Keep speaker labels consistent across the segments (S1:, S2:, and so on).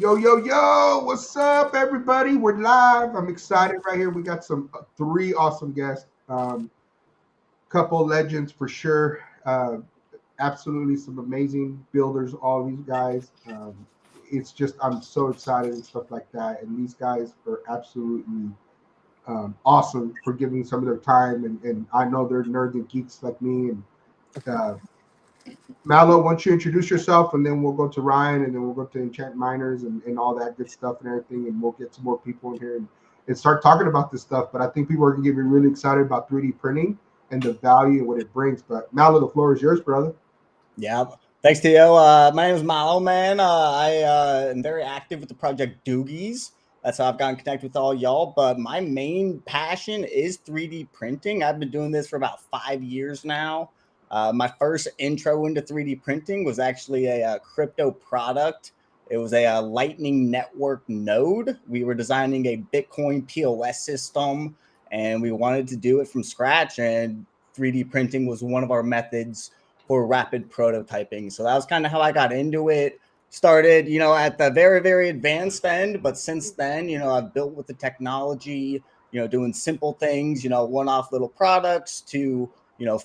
S1: Yo, yo, yo, what's up, everybody? We're live. I'm excited right here. We got some three awesome guests, couple legends for sure. Absolutely some amazing builders, all these guys. It's just, I'm so excited and stuff like that. And these guys are absolutely awesome for giving some of their time. And I know they're nerds and geeks like me. And uh, Mallow, why don't you introduce yourself, and then we'll go to Ryan, and then we'll go to Enchant Miners and all that good stuff and everything, and we'll get some more people in here and start talking about this stuff. But I think people are going to get really excited about 3D printing and the value and what it brings. But Mallow, the floor is yours, brother.
S2: Yeah. Thanks, Theo. My name is Malo, man. I am very active with the project Doogies. That's how I've gotten connected with all y'all. But my main passion is 3D printing. I've been doing this for about 5 years now. My first intro into 3D printing was actually a crypto product. It was a Lightning Network node. We were designing a Bitcoin POS system, and we wanted to do it from scratch. And 3D printing was one of our methods for rapid prototyping. So that was kind of how I got into it. Started, at the very, very advanced end, but since then, I've built with the technology, doing simple things, one-off little products to,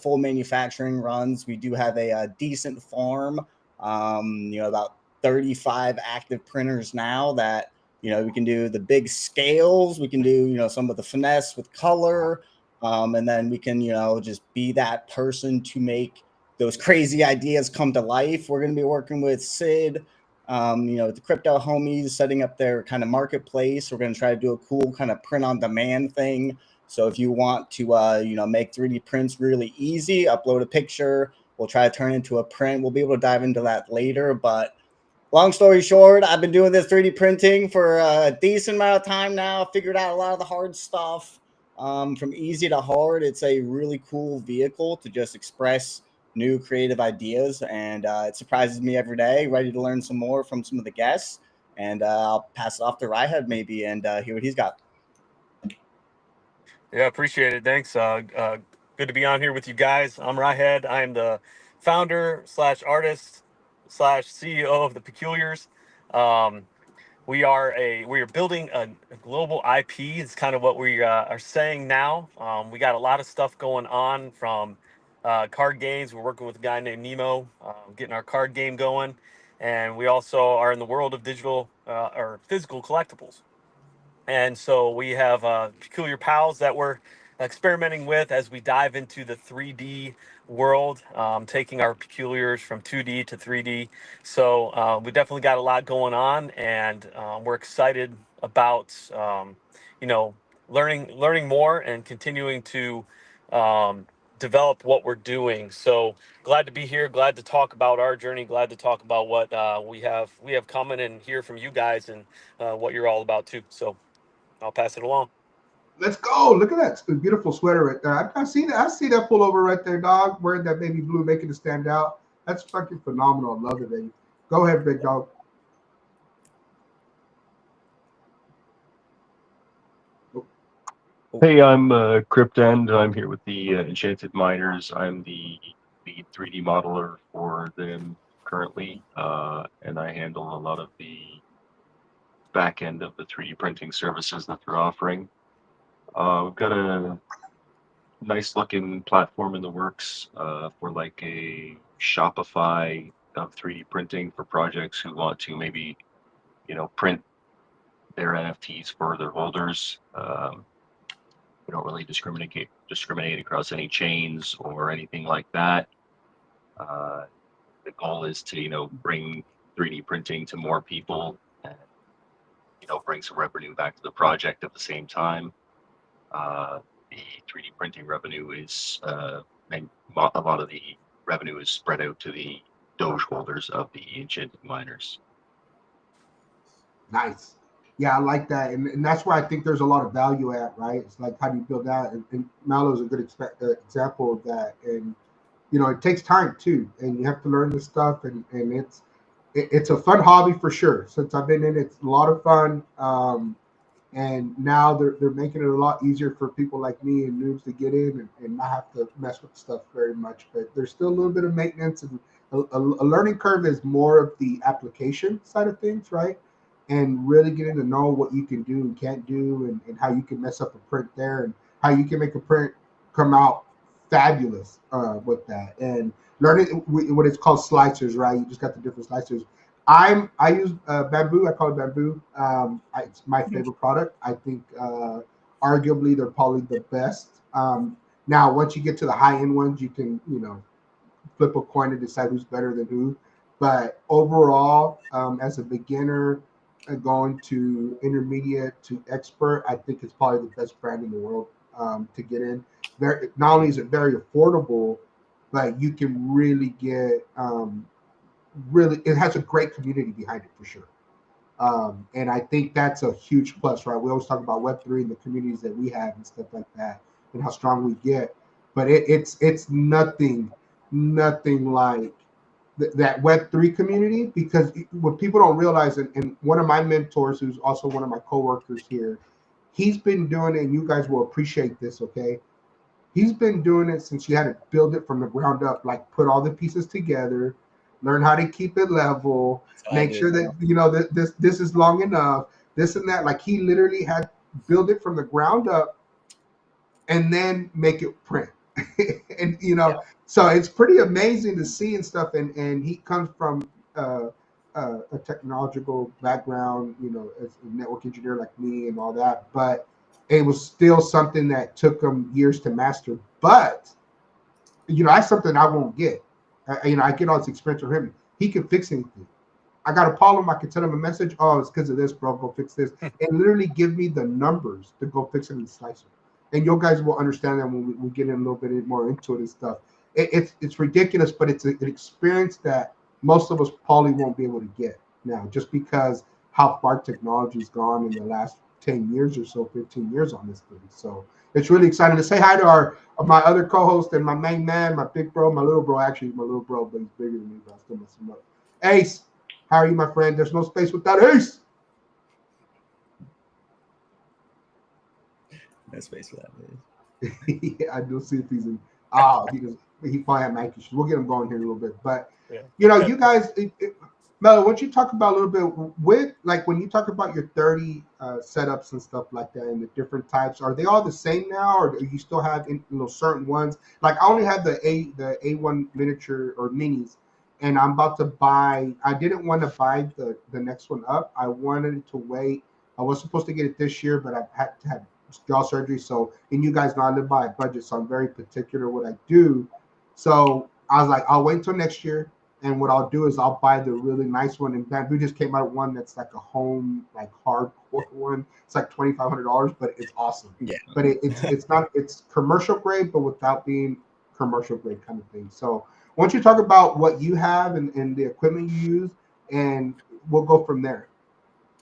S2: full manufacturing runs. We do have a decent farm, about 35 active printers now that, we can do the big scales. We can do, some of the finesse with color. And then we can, just be that person to make those crazy ideas come to life. We're going to be working with Sid, the crypto homies, setting up their kind of marketplace. We're going to try to do a cool kind of print on demand thing. So if you want to, make 3D prints really easy, upload a picture. We'll try to turn it into a print. We'll be able to dive into that later. But long story short, I've been doing this 3D printing for a decent amount of time now. Figured out a lot of the hard stuff. From easy to hard, it's a really cool vehicle to just express new creative ideas, and it surprises me every day. Ready to learn some more from some of the guests, and I'll pass it off to Ryhead maybe and hear what he's got.
S3: Yeah, appreciate it. Thanks. Good to be on here with you guys. I'm Rahead. I am the founder slash artist slash CEO of the Peculiars. Um, we are building a global IP. It's kind of what we are saying now. We got a lot of stuff going on from card games. We're working with a guy named Nemo, getting our card game going, and we also are in the world of digital or physical collectibles. And so we have peculiar pals that we're experimenting with as we dive into the 3D world, taking our peculiars from 2D to 3D. So we definitely got a lot going on, and we're excited about you know learning more and continuing to develop what we're doing. So glad to be here. Glad to talk about our journey. Glad to talk about what we have coming and hear from you guys and what you're all about too. So I'll pass it along.
S1: Let's go. Look at that beautiful sweater right there. I see that. I see that pullover right there, dog. Wearing that baby blue, making it stand out. That's fucking phenomenal. I love it, baby. Go ahead, big dog.
S2: Oh,
S4: Hey, I'm Cryptend. I'm here with the Enchanted Miners. I'm the lead 3D modeler for them currently, and I handle a lot of the back end of the 3D printing services that they're offering. We've got a nice looking platform in the works for like a Shopify of 3D printing for projects who want to maybe, print their NFTs for their holders. We don't really discriminate across any chains or anything like that. Uh, the goal is to bring 3D printing to more people and bring some revenue back to the project at the same time. The 3D printing revenue is and a lot of the revenue is spread out to the Doge holders of the Enchanted Miners.
S1: Nice. Yeah, I like that, and that's why I think there's a lot of value at, right? It's like how do you build that? And Mallow is a good example of that, and it takes time too, and you have to learn this stuff, and it's a fun hobby for sure. Since I've been in it, it's a lot of fun. And now they're making it a lot easier for people like me and noobs to get in and not have to mess with stuff very much. But there's still a little bit of maintenance, and a learning curve is more of the application side of things, right? and really getting to know what you can do and can't do, and how you can mess up a print there, and how you can make a print come out fabulous with that, and learning what it's called slicers, right? You just got the different slicers. I use bamboo. I call it bamboo. It's my favorite product. I think arguably they're probably the best. Now, once you get to the high end ones, you can flip a coin to decide who's better than who. But overall, as a beginner, going to intermediate to expert, I think it's probably the best brand in the world to get in. Very, not only is it very affordable, but you can really get really. It has a great community behind it for sure. And I think that's a huge plus, right? We always talk about Web3 and the communities that we have and stuff like that, and how strong we get. But it's nothing like that Web3 community, because what people don't realize, and one of my mentors, who's also one of my coworkers here, he's been doing it, and you guys will appreciate this, okay? He's been doing it since you had to build it from the ground up, like put all the pieces together, learn how to keep it level,
S2: So I
S1: make
S2: did,
S1: sure that that this is long enough, this and that. Like he literally had build it from the ground up and then make it print. And
S2: yeah.
S1: so it's pretty amazing to see and stuff. And he comes from a technological background, as a network engineer like me and all that. But it was still something that took him years to master. But that's something I won't get. I get all this experience from him. He can fix anything. I got a problem. I can send him a message. Oh, it's because of this, bro. Go fix this, and literally give me the numbers to go fix it in the slicer. And you guys will understand that when we get in a little bit more into it and stuff. It's ridiculous, but it's an experience that most of us probably won't be able to get now, just because how far technology's gone in the last 10 years or so, 15 years on this thing. So it's really exciting to say hi to my other co-host and my main man, my big bro, my little bro. Actually, he's my little bro, but he's bigger than me. But I still mess him up. Ace, how are you, my friend? There's no space without Ace.
S2: No space for that.
S1: Yeah, I do see if he's in. Oh, he probably had mic issues. We'll get him going here in a little bit. But
S3: Yeah.
S1: you guys, Melo, why don't you talk about a little bit with, like, when you talk about your 30 setups and stuff like that, and the different types, are they all the same now, or do you still have certain ones? Like, I only have the A1 miniature or minis, and I'm about to buy. I didn't want to buy the next one up. I wanted to wait. I was supposed to get it this year, but I had to have jaw surgery. So, and you guys know I live by a budget, so I'm very particular what I do. So I was like, I'll wait until next year. And what I'll do is I'll buy the really nice one. And Bamboo just came out with one that's like a home, like hardcore one. It's like $2,500, but it's awesome.
S2: Yeah.
S1: But it's commercial grade, but without being commercial grade kind of thing. So why don't you talk about what you have and the equipment you use, and we'll go from there.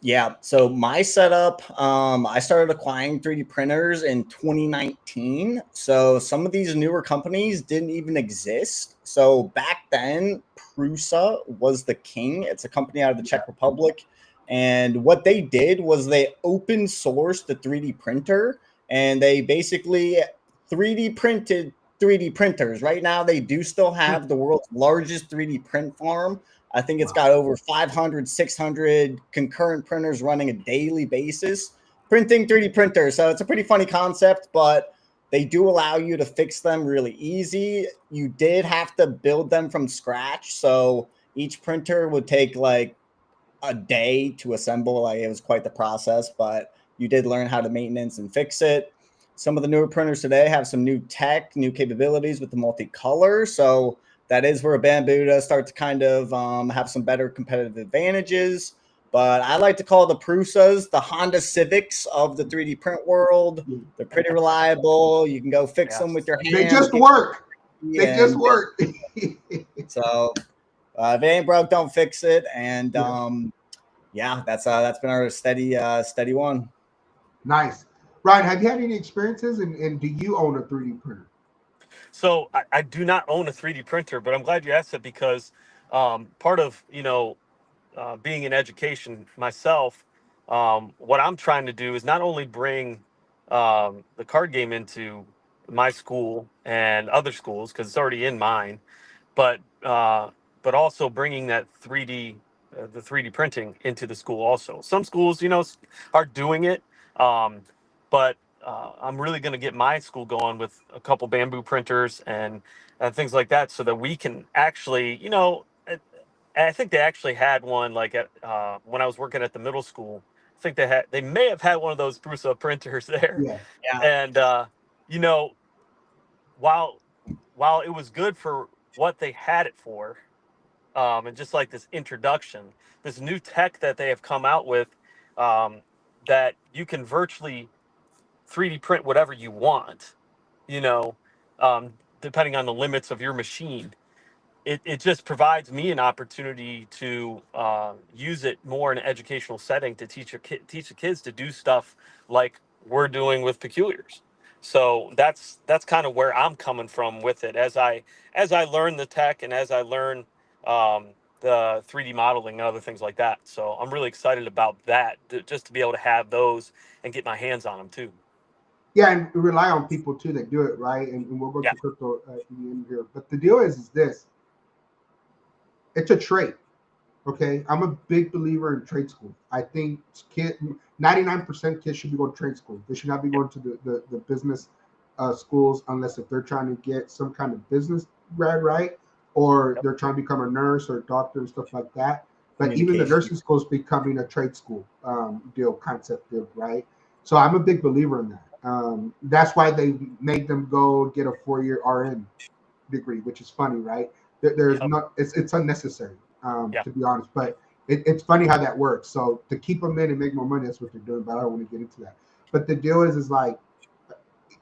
S2: Yeah, so my setup, I started acquiring 3D printers in 2019. So some of these newer companies didn't even exist. So back then, Prusa was the king. It's a company out of the Czech Republic. And what they did was they open sourced the 3D printer, and they basically 3D printed 3D printers. Right now, they do still have the world's largest 3D print farm. I think it's got over 500, 600 concurrent printers running a daily basis, printing 3D printers. So it's a pretty funny concept, but they do allow you to fix them really easy. You did have to build them from scratch. So each printer would take like a day to assemble. Like, it was quite the process, but you did learn how to maintenance and fix it. Some of the newer printers today have some new tech, new capabilities with the multicolor. So that is where Bamboo does start to kind of have some better competitive advantages. But I like to call the Prusas the Honda Civics of the 3D print world. They're pretty reliable. You can go fix them with your hands.
S1: They just work. They just work.
S2: So if it ain't broke, don't fix it. And yeah, that's been our steady one.
S1: Nice. Ryan, have you had any experiences, and do you own a 3D printer?
S3: So I do not own a 3D printer, but I'm glad you asked that because part of being in education myself, what I'm trying to do is not only bring the card game into my school and other schools because it's already in mine, but also bringing that 3D the 3D printing into the school also. Some schools, you know, are doing it, but I'm really going to get my school going with a couple bamboo printers and things like that, so that we can actually, you know, I think they actually had one like at when I was working at the middle school. I think they may have had one of those Prusa printers there,
S1: Yeah.
S2: Yeah.
S3: and you know, while it was good for what they had it for, and just like this introduction, this new tech that they have come out with, um, that you can virtually 3D print whatever you want, you know, depending on the limits of your machine. It just provides me an opportunity to use it more in an educational setting to teach the kids to do stuff like we're doing with peculiars. So that's kind of where I'm coming from with it as I learn the tech and as I learn um, the 3D modeling and other things like that. So I'm really excited about that, just to be able to have those and get my hands on them too.
S1: Yeah, and we rely on people too that do it right, and we'll go
S3: Yeah.
S1: to crypto in the end here. But the deal is this: it's a trade. Okay, I'm a big believer in trade school. I think 99% kids should be going to trade school. They should not be going to the business schools unless if they're trying to get some kind of business grad, right? Or
S3: Yep.
S1: they're trying to become a nurse or a doctor and stuff like that. But even the
S2: Communication.
S1: nursing school is becoming a trade school deal concept deal, right? So I'm a big believer in that. That's why they made them go get a 4-year RN degree, which is funny, right? There's
S3: Yep.
S1: not, it's unnecessary,
S3: Yeah.
S1: to be honest. But it's funny how that works. So to keep them in and make more money, that's what they're doing. But I don't want to get into that. But the deal is like,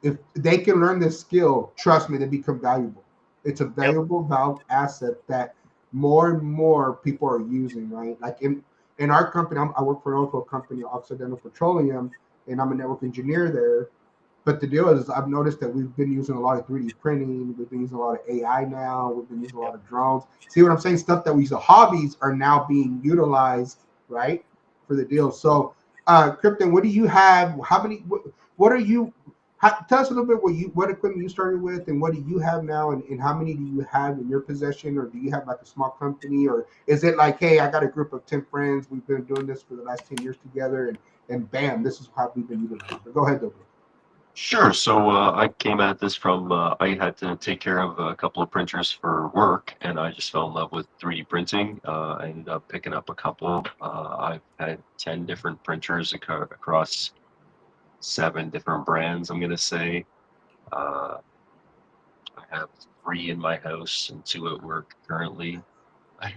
S1: if they can learn this skill, trust me, they become valuable. It's a
S3: Yep.
S1: valuable asset that more and more people are using, right? Like in our company, I work for an oil company, Occidental Petroleum, and I'm a network engineer there. But the deal is, I've noticed that we've been using a lot of 3D printing. We've been using a lot of AI now. We've been using a lot
S3: Yep.
S1: of drones. See what I'm saying? Stuff that we used to hobbies are now being utilized, right, for the deal. So, Krypton, what do you have? How many? What are you? Tell us a little bit what equipment you started with, and what do you have now, and how many do you have in your possession, or do you have like a small company, or is it like, hey, I got a group of 10 friends, we've been doing this for the last 10 years together, and bam, this is how we've been utilizing. But go ahead, though.
S4: Sure. So I came at this from I had to take care of a couple of printers for work, and I just fell in love with 3D printing. I ended up picking up a couple. I've had 10 different printers across 7 different brands, I'm going to say. Uh, I have 3 in my house and 2 at work currently.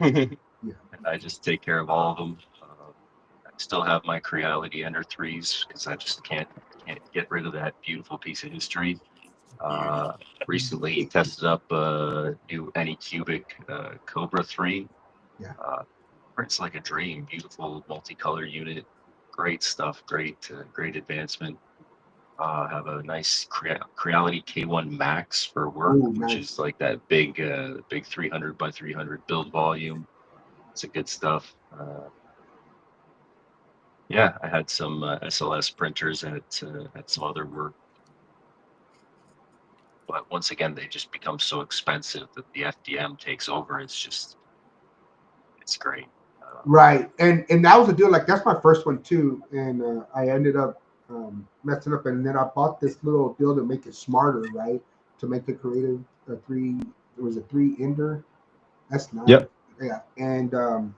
S4: And
S1: Yeah.
S4: I just take care of all of them. I still have my Creality Ender 3s because I just can't get rid of that beautiful piece of history. Uh, Recently tested up a new Anycubic Cobra 3.
S1: Yeah.
S4: Prints like a dream. Beautiful multicolor unit. Great stuff. Great advancement. Have a nice Creality K1 Max for work,
S1: Oh,
S4: which
S1: nice.
S4: is like that big 300 by 300 build volume. It's a good stuff. Yeah, I had some SLS printers at some other work, but once again, they just become so expensive that the FDM takes over. It's great.
S1: Right. And that was a deal. Like that's my first one too. And I ended up messing up. And then I bought this little deal to make it smarter, right? To make the creative three. It was a 3 ender. That's nice.
S4: Yep.
S1: Yeah. And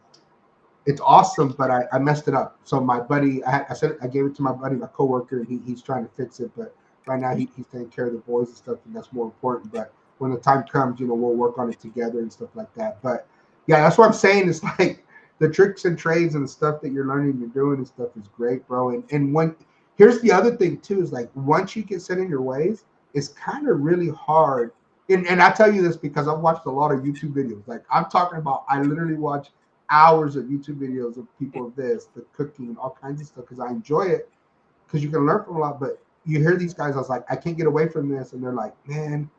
S1: it's awesome, but I messed it up. So my buddy, I said I gave it to my buddy, my coworker, and he's trying to fix it. But right now he's taking care of the boys and stuff, and that's more important. But when the time comes, we'll work on it together and stuff like that. But yeah, that's what I'm saying. It's like the tricks and trades and the stuff that you're learning, you're doing and stuff is great, bro. And when here's the other thing too is like once you get set in your ways, it's kind of really hard. And I tell you this because I've watched a lot of YouTube videos. Like I'm talking about, I literally watch hours of YouTube videos of people of this, the cooking, all kinds of stuff because I enjoy it because you can learn from a lot. But you hear these guys, I was like, I can't get away from this, and they're like, man,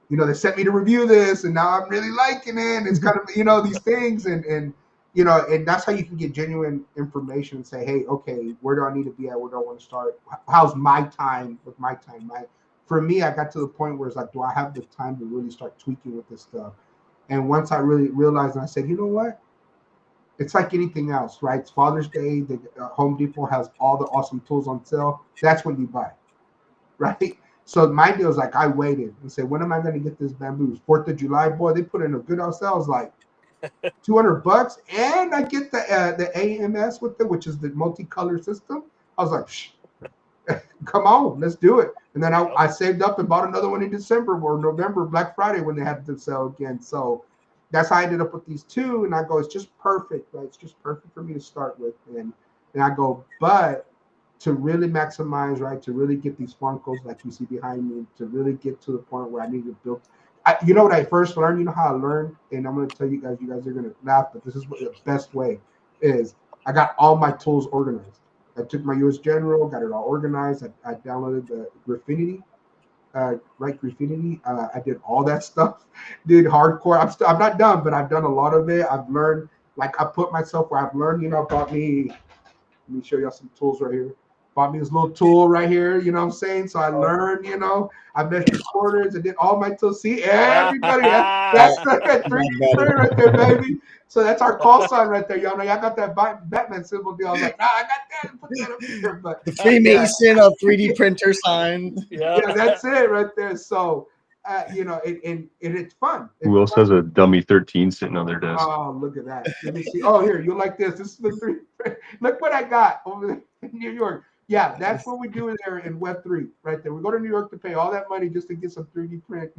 S1: they sent me to review this, and now I'm really liking it. It's kind of these things, and that's how you can get genuine information and say, hey, okay, where do I need to be at? Where do I want to start? How's my time with my time? For me, I got to the point where it's like, do I have the time to really start tweaking with this stuff? And once I really realized, and I said, you know what? it's like anything else, right? It's Father's Day. The Home Depot has all the awesome tools on sale. That's when you buy, right? So my deal is like I waited and said, when am I going to get this bamboo? 4th of July, boy, they put in a good on sales like $200, and I get the AMS with it, which is the multicolor system. I was like, Psh, come on, let's do it. And then I saved up and bought another one in December or November, Black Friday, when they had the sale again. So that's how I ended up with these two. And I go, it's just perfect, right? It's just perfect for me to start with. And I go, but to really maximize, right? To really get these Funkos like you see behind me, to really get to the point where I need to build. You know what I first learned? You know how I learned? And I'm going to tell you guys are going to laugh, but this is what the best way is. I got all my tools organized. I took my US General, got it all organized. I downloaded the Graffinity, right? Graffinity. I did all that stuff. Did hardcore. I'm not done, but I've done a lot of it. I've learned, like I put myself where I've learned. Bought me. Let me show y'all some tools right here. Bought me this little tool right here. You know what I'm saying? So I learned. I measured corners. I did all my tools. See, everybody. That's the 3D printer right there, baby. So that's our call sign right there. Y'all know y'all got that Batman symbol deal. I was like, nah, I got that. Put that up here. But
S2: the Freemason of 3D printer sign.
S1: yeah, that's it right there. So, and it's fun.
S4: Who else has a dummy 13 sitting on their desk?
S1: Oh, look at that. Let me see. Oh, here, you like this. This is the 3. Look what I got over there in New York. Yeah, that's what we do there in Web3 right there. We go to New York to pay all that money just to get some 3D print.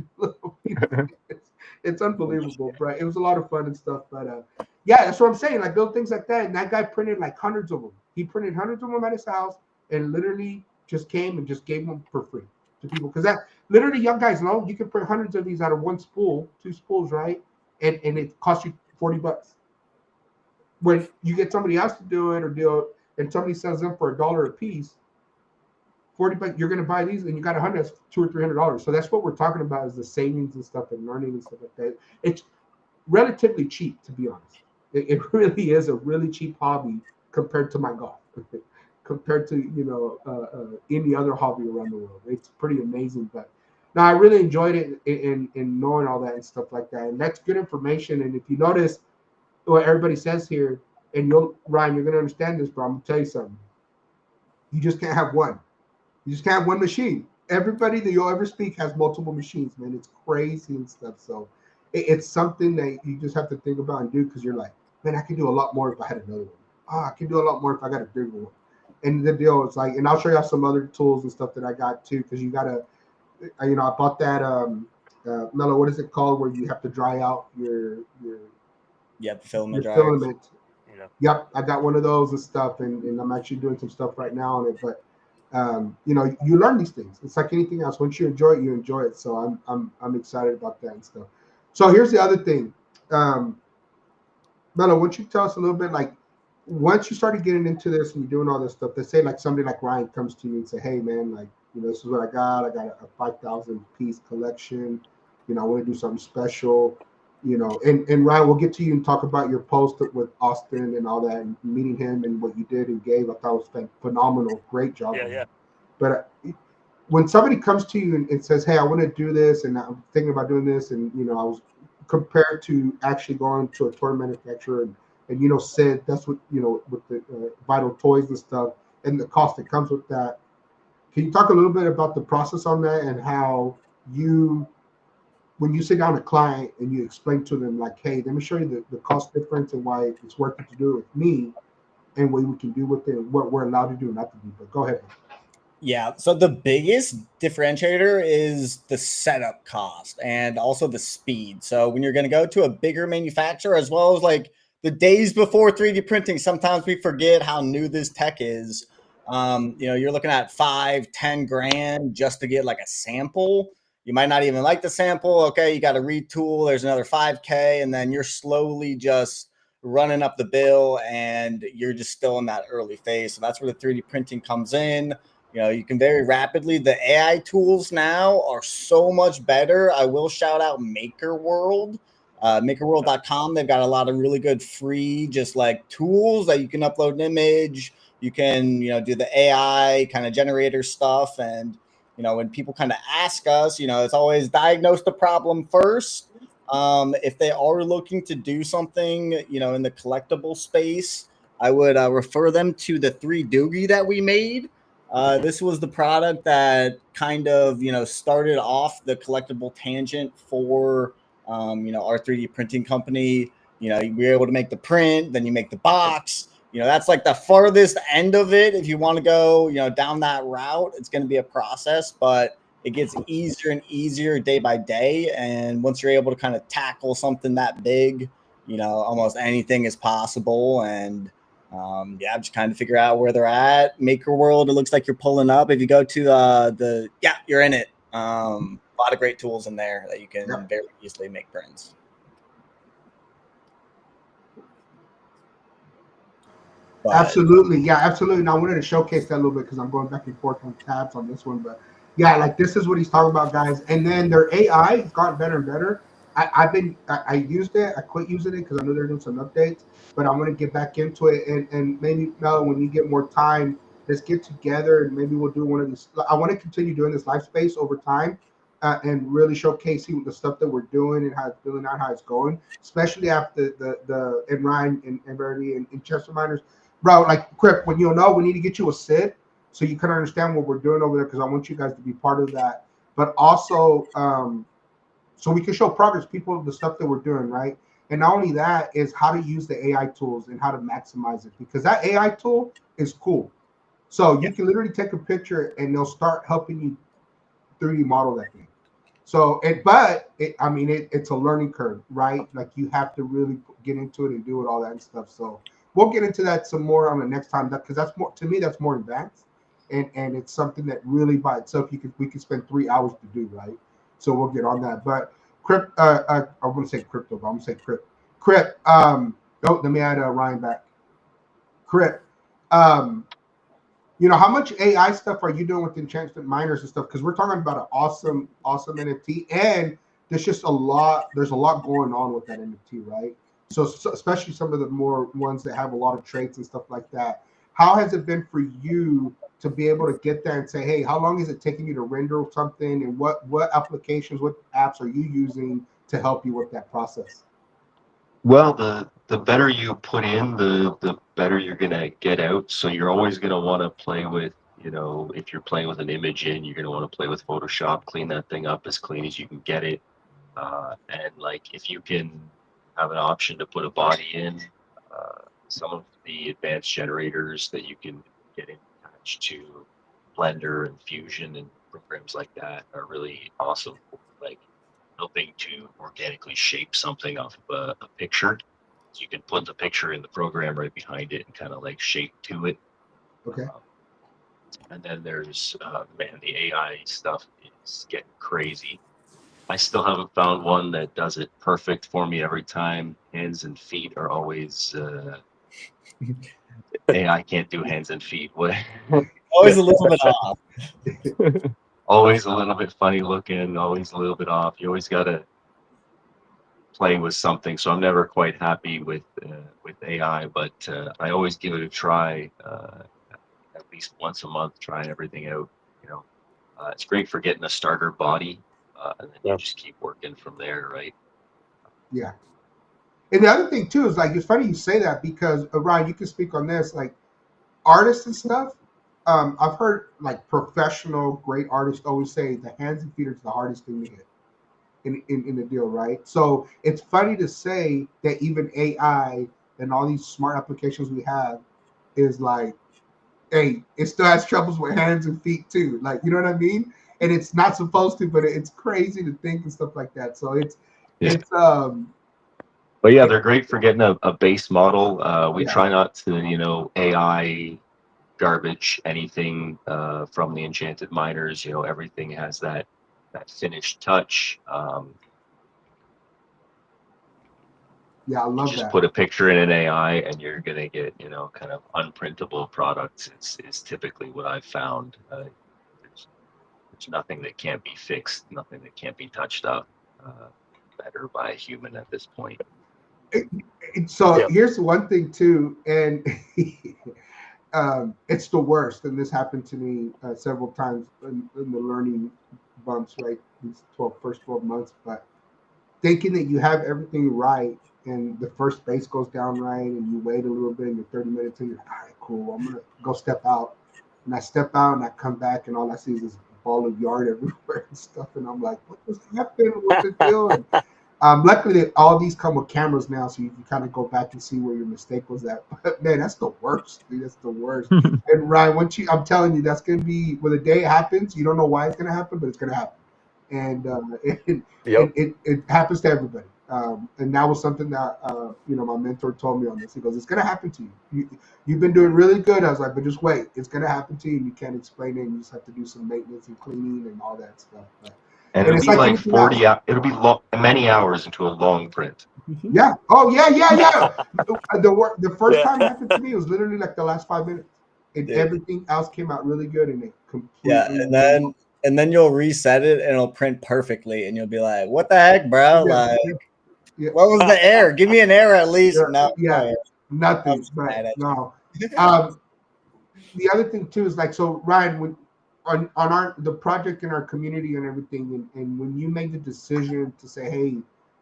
S1: It's unbelievable, right? It was a lot of fun and stuff. But yeah, that's what I'm saying. Like build things like that. And that guy printed like hundreds of them. He printed hundreds of them at his house and literally just came and just gave them for free to people. Because that literally, young guys know you can print hundreds of these out of one spool, 2 spools, right? And it costs you $40. When you get somebody else to do it or deal, and somebody sells them for $1 a piece, $40, you're going to buy these, and you got 100, that's $200 or $300. So that's what we're talking about is the savings and stuff and learning and stuff like that. It's relatively cheap, to be honest. It really is a really cheap hobby compared to my golf, compared to any other hobby around the world. It's pretty amazing, but. Now I really enjoyed it in knowing all that and stuff like that, and that's good information. And if you notice what everybody says here, and Ryan, you're gonna understand this, bro. I'm gonna tell you something. You just can't have one. You just can't have one machine. Everybody that you'll ever speak has multiple machines, man. It's crazy and stuff. So it's something that you just have to think about and do because you're like, man, I can do a lot more if I had another one. I can do a lot more if I got a bigger one. And the deal is like, and I'll show you some other tools and stuff that I got too, because you gotta, I bought that Mello, what is it called where you have to dry out your
S2: filament
S1: your
S2: dryers.
S1: filament. Yep, I got one of those and stuff, and I'm actually doing some stuff right now on it. But you learn these things. It's like anything else. Once you enjoy it, you enjoy it. So I'm excited about that and stuff. So here's the other thing, Mello. Why don't you tell us a little bit, like, once you started getting into this and you're doing all this stuff, let's say like somebody like Ryan comes to you and say, hey man, like, this is what I got. I got a 5,000 piece collection. I want to do something special. And Ryan, we'll get to you and talk about your post with Austin and all that, and meeting him and what you did and gave. I thought it was phenomenal. Great job.
S3: Yeah.
S1: But when somebody comes to you and says, hey, I want to do this, and I'm thinking about doing this, and, I was compared to actually going to a toy manufacturer and said that's what, with the Vital Toys and stuff and the cost that comes with that. Can you talk a little bit about the process on that and how when you sit down with a client and you explain to them like, hey, let me show you the cost difference and why it's worth it to do it with me and what we can do with it, what we're allowed to do and not to do. But go ahead.
S2: Yeah. So the biggest differentiator is the setup cost and also the speed. So when you're going to go to a bigger manufacturer, as well as like the days before 3D printing, sometimes we forget how new this tech is. You're looking at 5-10 grand just to get like a sample. You might not even like the sample. Okay, you got to retool. There's another 5K, and then you're slowly just running up the bill, and you're just still in that early phase. So that's where the 3D printing comes in. You can very rapidly. The AI tools now are so much better. I will shout out MakerWorld, makerworld.com. They've got a lot of really good free, just like tools that you can upload an image. You can, do the AI kind of generator stuff. And, when people kind of ask us, it's always diagnose the problem first, If they are looking to do something, in the collectible space, I would refer them to the 3 Doogie that we made. This was the product that kind of, started off the collectible tangent for, our 3D printing company. We were able to make the print, then you make the box. That's like the farthest end of it. If you want to go, down that route, it's going to be a process, but it gets easier and easier day by day. And once you're able to kind of tackle something that big, almost anything is possible. And just kind of figure out where they're at. Maker World, it looks like you're pulling up. If you go to you're in it. A lot of great tools in there that you can very easily make prints.
S1: Absolutely. Yeah, absolutely. Now I wanted to showcase that a little bit because I'm going back and forth on tabs on this one. But yeah, like this is what he's talking about, guys. And then their AI has gotten better and better. I used it. I quit using it because I know they're doing some updates, but I'm gonna get back into it. And maybe Mel, when you get more time, let's get together and maybe we'll do one of these. I want to continue doing this live space over time. And really showcasing the stuff that we're doing and how it's feeling out, how it's going, especially after the and Ryan and Verdi and Chester Miners. Bro, like Crip, when we need to get you a sit so you can understand what we're doing over there because I want you guys to be part of that. But also, so we can show progress, people, the stuff that we're doing, right? And not only that is how to use the AI tools and how to maximize it because that AI tool is cool. So you can literally take a picture and they'll start helping you 3D model that thing. So it's a learning curve, right? Like you have to really get into it and do it, all that and stuff. So we'll get into that some more on the next time, because that's more, to me, that's more advanced, and it's something that really by itself we could spend 3 hours to do, right? So we'll get on that. But I want to say crypto, but I'm gonna say Crip. Oh, let me add Ryan back. Crip. How much AI stuff are you doing with enchantment miners and stuff? Because we're talking about an awesome, awesome NFT, and there's a lot going on with that NFT, right? So especially some of the more ones that have a lot of traits and stuff like that. How has it been for you to be able to get there and say, hey, how long is it taking you to render something, and what applications, what apps are you using to help you with that process?
S4: Well, the better you put in, the better you're gonna get out. So you're always gonna want to play with, if you're playing with an image in, you're gonna want to play with Photoshop, clean that thing up as clean as you can get it. And like if you can have an option to put a body in, some of the advanced generators that you can get attached to Blender and Fusion and programs like that are really awesome. Like helping to organically shape something off of a picture. So you can put the picture in the program right behind it and kind of like shape to it.
S1: Okay.
S4: And then there's, the AI stuff is getting crazy. I still haven't found one that does it perfect for me every time. Hands and feet are always, AI can't do hands and feet. What?
S2: Always a little bit off.
S4: Always a little bit funny looking, always a little bit off. You always got to play with something. So I'm never quite happy with AI, but I always give it a try, at least once a month, trying everything out. It's great for getting a starter body, and then you just keep working from there, right?
S1: Yeah. And the other thing too is like it's funny you say that because Ryan, you can speak on this. Like artists and stuff. I've heard like professional great artists always say the hands and feet are the hardest thing to hit in the deal, right? So it's funny to say that even AI and all these smart applications we have is like, hey, it still has troubles with hands and feet too. Like, you know what I mean? And it's not supposed to, but it's crazy to think and stuff like that. So it's
S4: But yeah, they're great for getting a base model. We
S1: yeah.
S4: try not to, AI garbage anything from the enchanted miners. Everything has that finished touch.
S1: Yeah, I
S4: You
S1: love
S4: just
S1: that.
S4: put a picture in an AI and you're gonna get, kind of unprintable products. Is typically what I've found. There's nothing that can't be fixed, nothing that can't be touched up better by a human at this point.
S1: So here's one thing too, and it's the worst. And this happened to me several times in the learning bumps, right? These first 12 months. But thinking that you have everything right, and the first base goes down right, and you wait a little bit, and you're 30 minutes in, you're like, all right, cool, I'm gonna go step out, and I step out, and I come back, and all I see is this ball of yard everywhere and stuff, and I'm like, what was happening? What's the deal? And luckily, all these come with cameras now, so you can kind of go back and see where your mistake was at. But man, that's the worst, dude. That's the worst. And Ryan, I'm telling you, that's gonna be when the day it happens. You don't know why it's gonna happen, but it's gonna happen, and
S3: Yep.
S1: it happens to everybody. And that was something that my mentor told me on this. He goes, "It's gonna happen to you. You've been doing really good." I was like, "But just wait, it's gonna happen to you. And you can't explain it. And you just have to do some maintenance and cleaning and all that stuff."
S4: And
S1: And
S4: it'll
S1: it's
S4: be
S1: like
S4: like
S1: anything else.
S4: 40 it'll be many hours into a long print.
S1: Yeah. Oh, yeah, yeah, yeah. The first
S3: Yeah.
S1: time it happened to me, it was literally like the last 5 minutes, and
S2: Dude.
S1: everything else came out really good, and it
S2: Yeah,
S1: completely
S2: and then you'll reset it and it'll print perfectly, and you'll be like, "What the heck, bro?
S1: yeah,
S2: Like,
S1: yeah, yeah,
S2: what was the error? Give me an error at least."
S1: yeah,
S2: No,
S1: yeah.
S2: I'm
S1: Nothing,
S2: just
S1: but
S2: mad at you.
S1: no. Um, the other thing too is like, so Ryan, when on our the project in our community and everything, and when you made the decision to say, hey,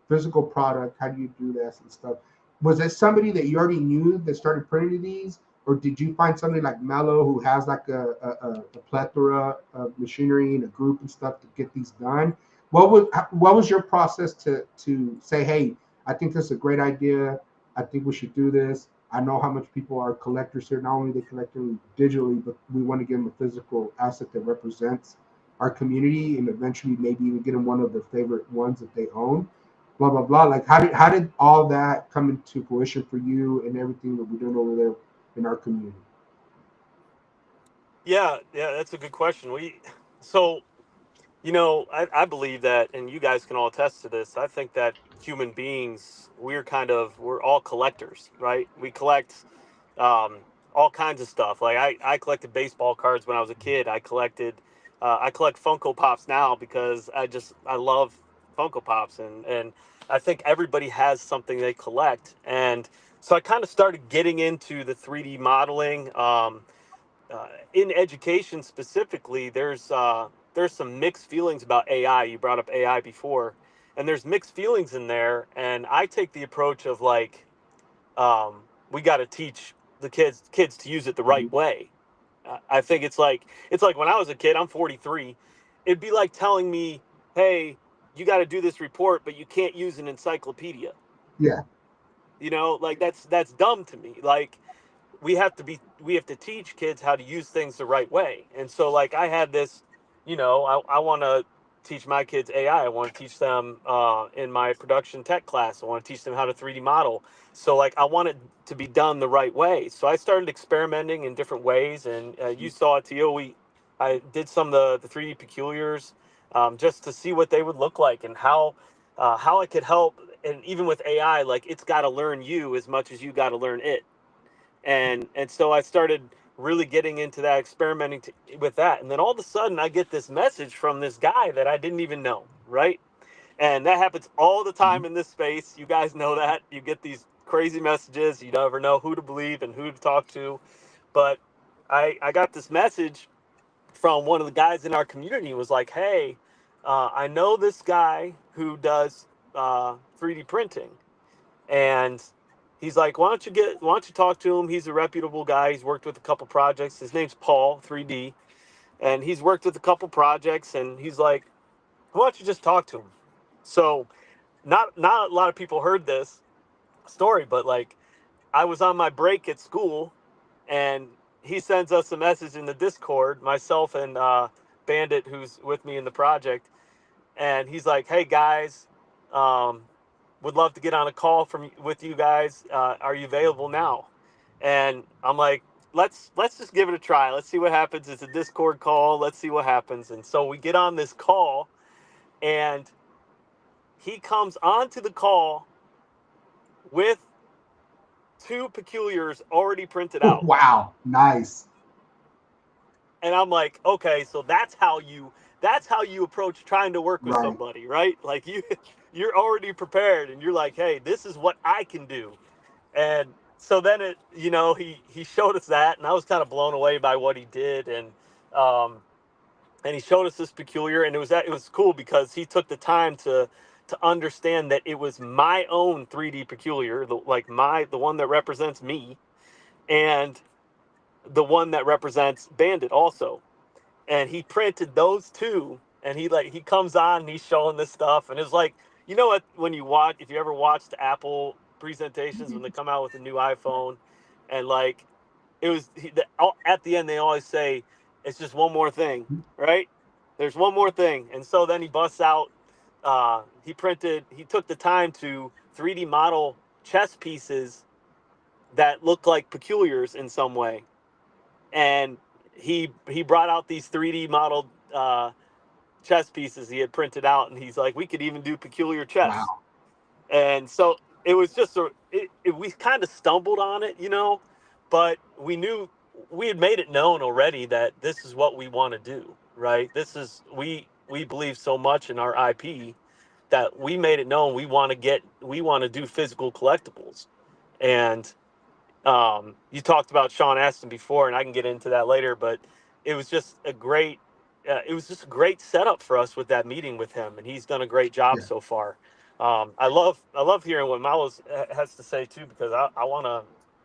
S1: physical product, how do you do this and stuff, was it somebody that you already knew that started printing these, or did you find somebody like Mello who has like a plethora of machinery and a group and stuff to get these done? What was your process to say, hey, I think this is a great idea, I think we should do this. I know how much people are collectors here. Not only they collect them digitally, but we want to give them a physical asset that represents our community, and eventually maybe even get them one of their favorite ones that they own. Blah blah blah. Like how did all that come into fruition for you and everything that we're doing over there in our community?
S3: Yeah, that's a good question. So I believe that, and you guys can all attest to this. I think that human beings, we're all collectors, right? We collect um, all kinds of stuff. Like I collected baseball cards when I was a kid. I collect Funko Pops now because I love Funko Pops, and I think everybody has something they collect. And so I kind of started getting into the 3D modeling. In education specifically, there's some mixed feelings about AI. You brought up AI before, and there's mixed feelings in there. And I take the approach of like, we got to teach the kids to use it the right
S1: Mhm.
S3: way. I think it's like when I was a kid. I'm 43. It'd be like telling me, hey, you got to do this report, but you can't use an encyclopedia.
S1: Yeah.
S3: Like that's dumb to me. Like we have to teach kids how to use things the right way. And so like I had this, I want to teach my kids AI. I want to teach them in my production tech class. I want to teach them how to 3D model. So like I want it to be done the right way. So I started experimenting in different ways, and you saw it, Tio. I did some of the 3D peculiars, just to see what they would look like and how it could help. And even with AI, like it's got to learn you as much as you got to learn it. And so I started really getting into that, experimenting with that, and then all of a sudden I get this message from this guy that I didn't even know, right? And that happens all the
S1: Mhm.
S3: time in this space. You guys know that you get these crazy messages. You never know who to believe and who to talk to. But I got this message from one of the guys in our community. Was like, hey, I know this guy who does 3D printing, and he's like, why don't you talk to him? He's a reputable guy. He's worked with a couple projects. His name's Paul 3D, and he's worked with a couple projects. And he's like, why don't you just talk to him? So not a lot of people heard this story, but like I was on my break at school, and he sends us a message in the Discord, myself and Bandit, who's with me in the project, and he's like, "Hey guys, um, would love to get on a call with you guys. Are you available now?" And I'm like, "Let's just give it a try. Let's see what happens. It's a Discord call. Let's see what happens." And so we get on this call, and he comes onto the call with two peculiars already printed out.
S1: Wow. Nice.
S3: And I'm like, okay, so that's how you approach trying to work with
S1: Right.
S3: somebody, right? Like you're already prepared, and you're like, hey, this is what I can do. And so then he showed us that, and I was kind of blown away by what he did. Um and he showed us this peculiar, and it was cool because he took the time to to understand that it was my own 3D peculiar, the one that represents me, and the one that represents Bandit also. And he printed those two, and he comes on and he's showing this stuff, and it's like, you know what, when you watch, if you ever watched Apple presentations when they come out with a new iPhone, and like it was at the end they always say it's just one more thing, right? There's one more thing. And so then he busts out, he took the time to 3D model chess pieces that look like peculiars in some way, and he brought out these 3D modeled chess pieces he had printed out, and he's like, we could even do peculiar chess.
S1: Wow.
S3: And so it was just we kind of stumbled on it, but we had made it known already that this is what we want to do, right? We believe so much in our IP that we made it known we want to do physical collectibles. And you talked about Sean Astin before, and I can get into that later, but it was just a great setup for us with that meeting with him, and he's done a great job
S1: Yeah.
S3: so far. I love hearing what Malo has to say too, because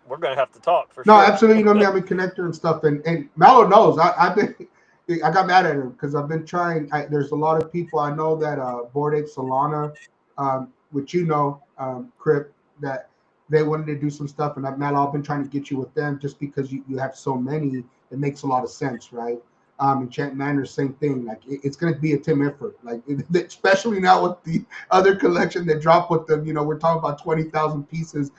S3: we're gonna have to talk for
S1: No,
S3: sure.
S1: absolutely. You know me, I'm a connector and stuff, and Mallow knows. I got mad at him because I've been trying. There's a lot of people I know that Board Ape Solana, which Crip, that they wanted to do some stuff, and Mallow, I've been trying to get you with them just because you have so many. It makes a lot of sense, right? Enchant Manor, same thing. Like it's going to be a team effort. Like especially now with the other collection that dropped with them. We're talking about 20,000 pieces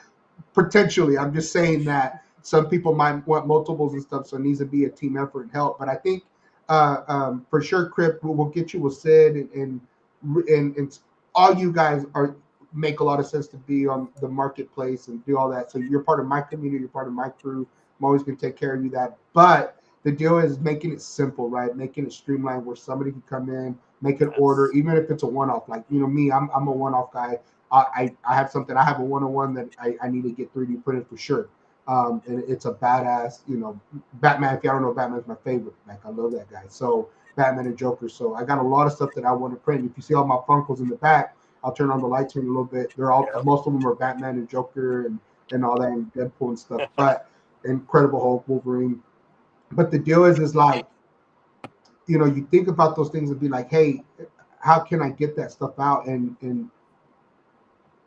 S1: potentially. I'm just saying that some people might want multiples and stuff, so it needs to be a team effort and help. But I think for sure, Crip, we'll get you with Sid and all you guys are make a lot of sense to be on the marketplace and do all that. So you're part of my community, you're part of my crew. I'm always going to take care of you that. But the deal is making it simple, right? Making it streamlined where somebody can come in, make an order, even if it's a one-off. Like me, I'm a one-off guy. I have something. I have a one-on-one that I need to get 3D printed for sure. And it's a badass, Batman. If y'all don't know, Batman's my favorite. Like I love that guy. So Batman and Joker. So I got a lot of stuff that I want to print. If you see all my Funkos in the back, I'll turn on the lights here in a little bit. They're all most of them are Batman and Joker and all that and Deadpool and stuff. But Incredible Hulk, Wolverine. But the deal is like, you think about those things and be like, hey, how can I get that stuff out? And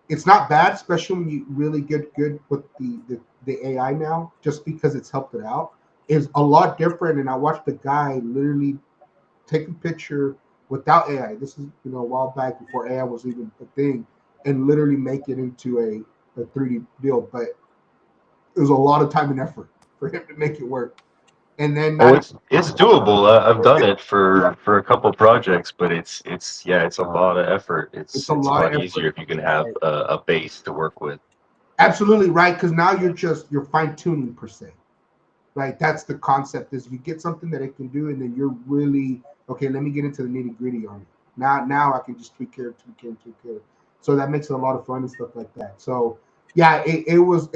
S1: it's not bad, especially when you really get good with the AI now, just because it's helped it out. Is a lot different. And I watched the guy literally take a picture without AI. This is a while back before AI was even a thing, and literally make it into a 3D deal. But it was a lot of time and effort for him to make it work. And then
S4: Oh,
S1: not
S4: it's doable. I've done it for a couple projects, but it's a lot of effort.
S1: it's a
S4: It's a
S1: lot of
S4: lot
S1: effort.
S4: easier if you can have a base to work with.
S1: Absolutely right, because now you're fine tuning per se. Right, that's the concept. Is you get something that it can do, and then you're really okay. Let me get into the nitty gritty on it. Now I can just tweak here, tweak here, tweak here. So that makes it a lot of fun and stuff like that. So yeah, it was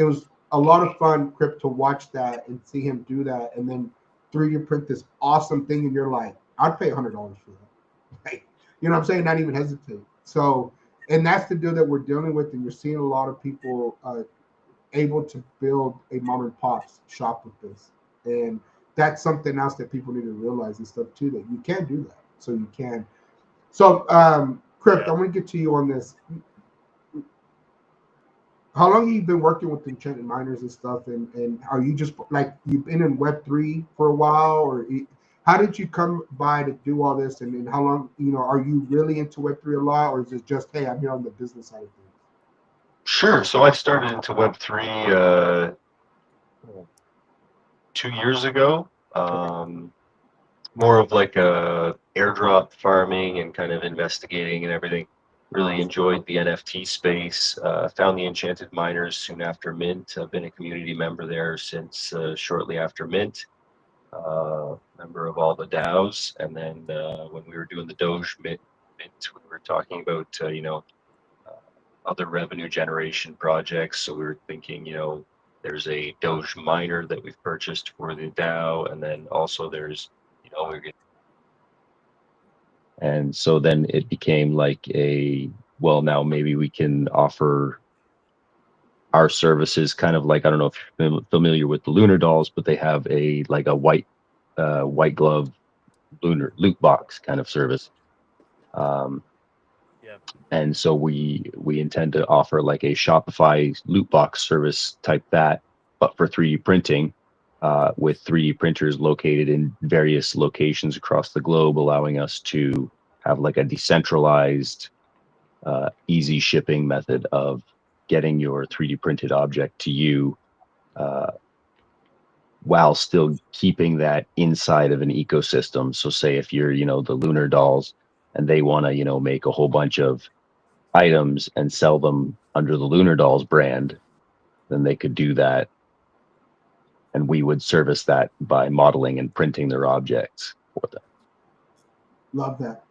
S1: a lot of fun, Crip, to watch that and see him do that, and then 3D print this awesome thing, and you're like, I'd pay $100 for that. Like, you know what I'm saying? Not even hesitate. So, and that's the deal that we're dealing with, and you're seeing a lot of people able to build a mom and pop's shop with this. And that's something else that people need to realize and stuff too, that you can do that. So you can. So, Crypt,
S3: Yeah.
S1: I'm going to get to you on this. How long have you been working with enchanted miners and stuff? And are you just like, you've been in Web3 for a while, or how did you come by to do all this? And then how long, are you really into Web3 a lot, or is it just, hey, I'm here on the business side of things?
S4: Sure. So I started into Web3 2 years ago. More of like airdrop farming and kind of investigating and everything. Really enjoyed the NFT space. Found the Enchanted Miners soon after Mint. I've been a community member there since shortly after Mint. Member of all the DAOs. And then when we were doing the Doge Mint, we were talking about uh, other revenue generation projects. So we were thinking, there's a Doge miner that we've purchased for the DAO, and then also there's, we're getting. And so then it became like a well, now maybe we can offer our services kind of like, I don't know if you're familiar with the lunar dolls, but they have a like a white glove lunar loot box kind of service. Um,
S3: Yeah.
S4: and so we intend to offer like a Shopify loot box service type that, but for 3D printing, with 3D printers located in various locations across the globe, allowing us to have like a decentralized, easy shipping method of getting your 3D printed object to you, uh, while still keeping that inside of an ecosystem. So say if you're, the lunar dolls and they want to, make a whole bunch of items and sell them under the Lunar Dolls brand, then they could do that. And we would service that by modeling and printing their objects for them.
S1: Love that.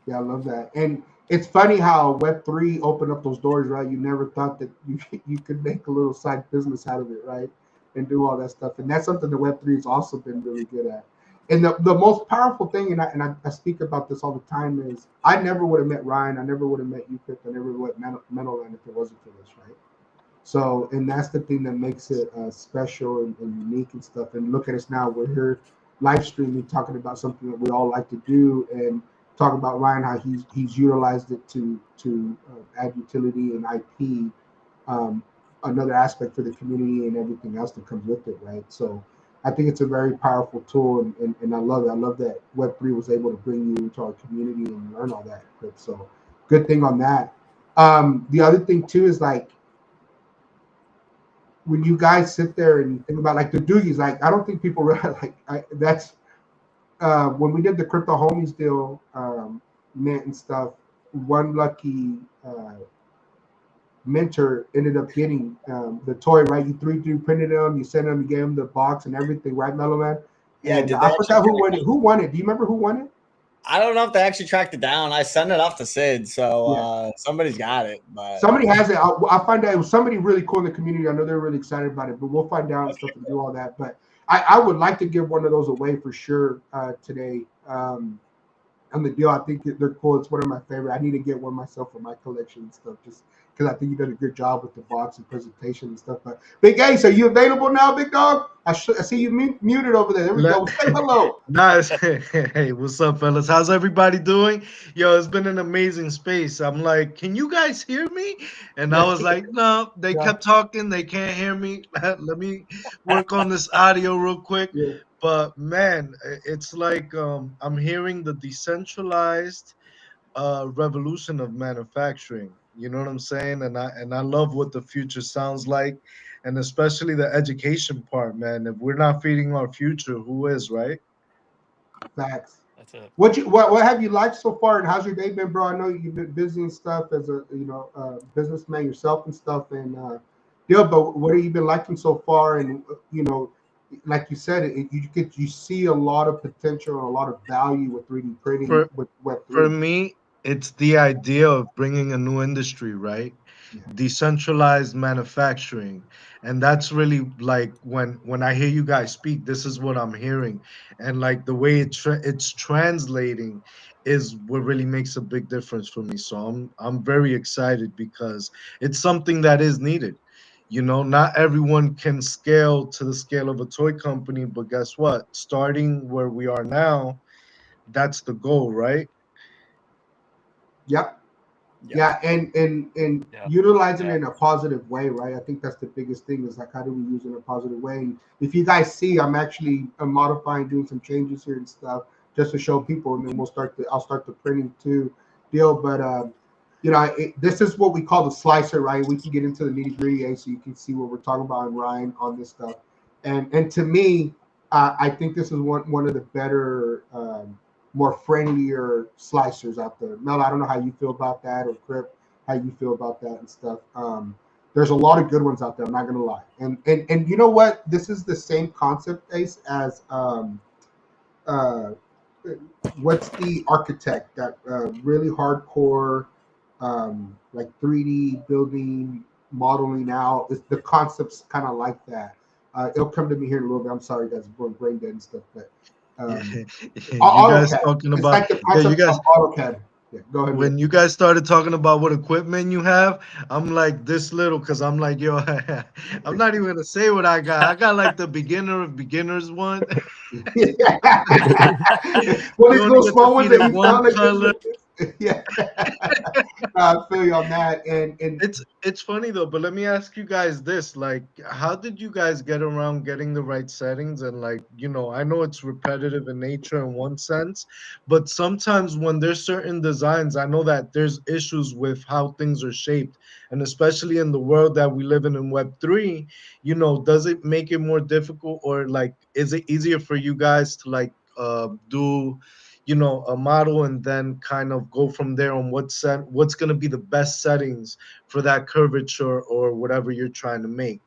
S1: Yeah, I love that. And it's funny how Web3 opened up those doors, right? You never thought that you could make a little side business out of it, right? And do all that stuff. And that's something that Web3 has also been really good at. And the most powerful thing, and I speak about this all the time, is I never would have met Ryan. I never would have met you, Pip. I never would have met Mental if it wasn't for this, right? So, and that's the thing that makes it special and unique and stuff. And look at us now; we're here live streaming, talking about something that we all like to do, and talk about Ryan how he's utilized it to add utility and IP, um, another aspect for the community and everything else that comes with it, right? So, I think it's a very powerful tool, and I love it. I love that Web3 was able to bring you into our community and learn all that. So, good thing on that. The other thing too is like when you guys sit there and think about like the doogies, like I don't think people realize that's when we did the crypto homies deal, mint and stuff. One lucky mentor ended up getting the toy, right? You 3D printed them, you sent them, you gave them the box and everything, right, Mellow Man?
S2: Yeah,
S1: And
S2: did they
S1: I
S2: actually
S1: forgot who
S2: track
S1: won it.
S2: it?
S1: Who won it? Do you remember who won it?
S2: I don't know if they actually tracked it down. I sent it off to Sid, so
S1: Yeah.
S2: somebody's got it. But
S1: Somebody has it. I'll find out. It was somebody really cool in the community. I know they're really excited about it, but we'll find out and
S2: okay,
S1: stuff and do all that. But I would like to give one of those away for sure today. On the deal, I think they're cool. It's one of my favorite. I need to get one myself for my collection and stuff, just because I think you did a good job with the box and presentation and stuff. But Big Ace, are you available now, Big Dog? I see you muted over there. There we go. Say hello.
S5: Nice. Hey, what's up, fellas? How's everybody doing? Yo, it's been an amazing space. I'm like, can you guys hear me? And I
S1: Yeah,
S5: was like, no, they
S1: yeah,
S5: kept talking. They can't hear me. Let me work on this audio real quick.
S1: yeah.
S5: But man, it's like I'm hearing the decentralized revolution of manufacturing. You know what I'm saying? And I love what the future sounds like, and especially the education part, man. If we're not feeding our future, who is, right?
S1: Facts.
S3: That's it.
S1: What have you liked so far, and how's your day been, bro? I know you've been busy and stuff as a businessman yourself and stuff, and yeah. But what have you been liking so far? And like you said, you see a lot of potential and a lot of value with 3D printing
S5: For
S1: with Web
S5: for
S1: three.
S5: me, it's the idea of bringing a new industry, right?
S1: Yeah,
S5: Decentralized manufacturing. And that's really like when I hear you guys speak, this is what I'm hearing. And like the way it's translating is what really makes a big difference for me. So I'm very excited because it's something that is needed. Not everyone can scale to the scale of a toy company, but guess what? Starting where we are now, that's the goal, right?
S1: yep.
S2: yeah,
S1: Yeah, and
S3: Yeah.
S1: utilizing it
S3: Yeah.
S1: in a positive way, right? I think that's the biggest thing is like how do we use it in a positive way? And if you guys see, I'm modifying, doing some changes here and stuff just to show people, and then I'll start the printing too deal. But this is what we call the slicer, right? We can get into the nitty gritty, so you can see what we're talking about and Ryan on this stuff. And to me, I think this is one of the better. More friendlier slicers out there. Mel, I don't know how you feel about that, or Crip, how you feel about that and stuff. There's a lot of good ones out there. I'm not gonna lie. And you know what? This is the same concept, Ace, as uh, what's the architect that really hardcore, like 3D building, modeling out. The concept's kind of like that. It'll come to me here in a little bit. I'm sorry, guys, I'm brain dead and stuff, but
S5: Yeah,
S1: um,
S5: you guys
S1: AutoCAD.
S5: talking
S1: It's
S5: about
S1: like the
S5: yeah, you
S1: concept
S5: guys
S1: of AutoCAD. Yeah, go ahead.
S5: When you guys started talking about what equipment you have, I'm like this little because I'm like, yo, I'm not even gonna say what I got. I got like the beginner of beginners one.
S1: One of
S5: You
S1: these
S5: only
S1: little
S5: get to
S1: small ones
S5: feed
S1: that
S5: it
S1: you
S5: one
S1: felt like this,
S5: color.
S1: like this. Yeah. I feel you on that. And
S5: It's funny though, but let me ask you guys this: like, how did you guys get around getting the right settings? And like, I know it's repetitive in nature in one sense, but sometimes when there's certain designs, I know that there's issues with how things are shaped, and especially in the world that we live in Web3, does it make it more difficult, or like, is it easier for you guys to like do a model and then kind of go from there on what's going to be the best settings for that curvature or whatever you're trying to make.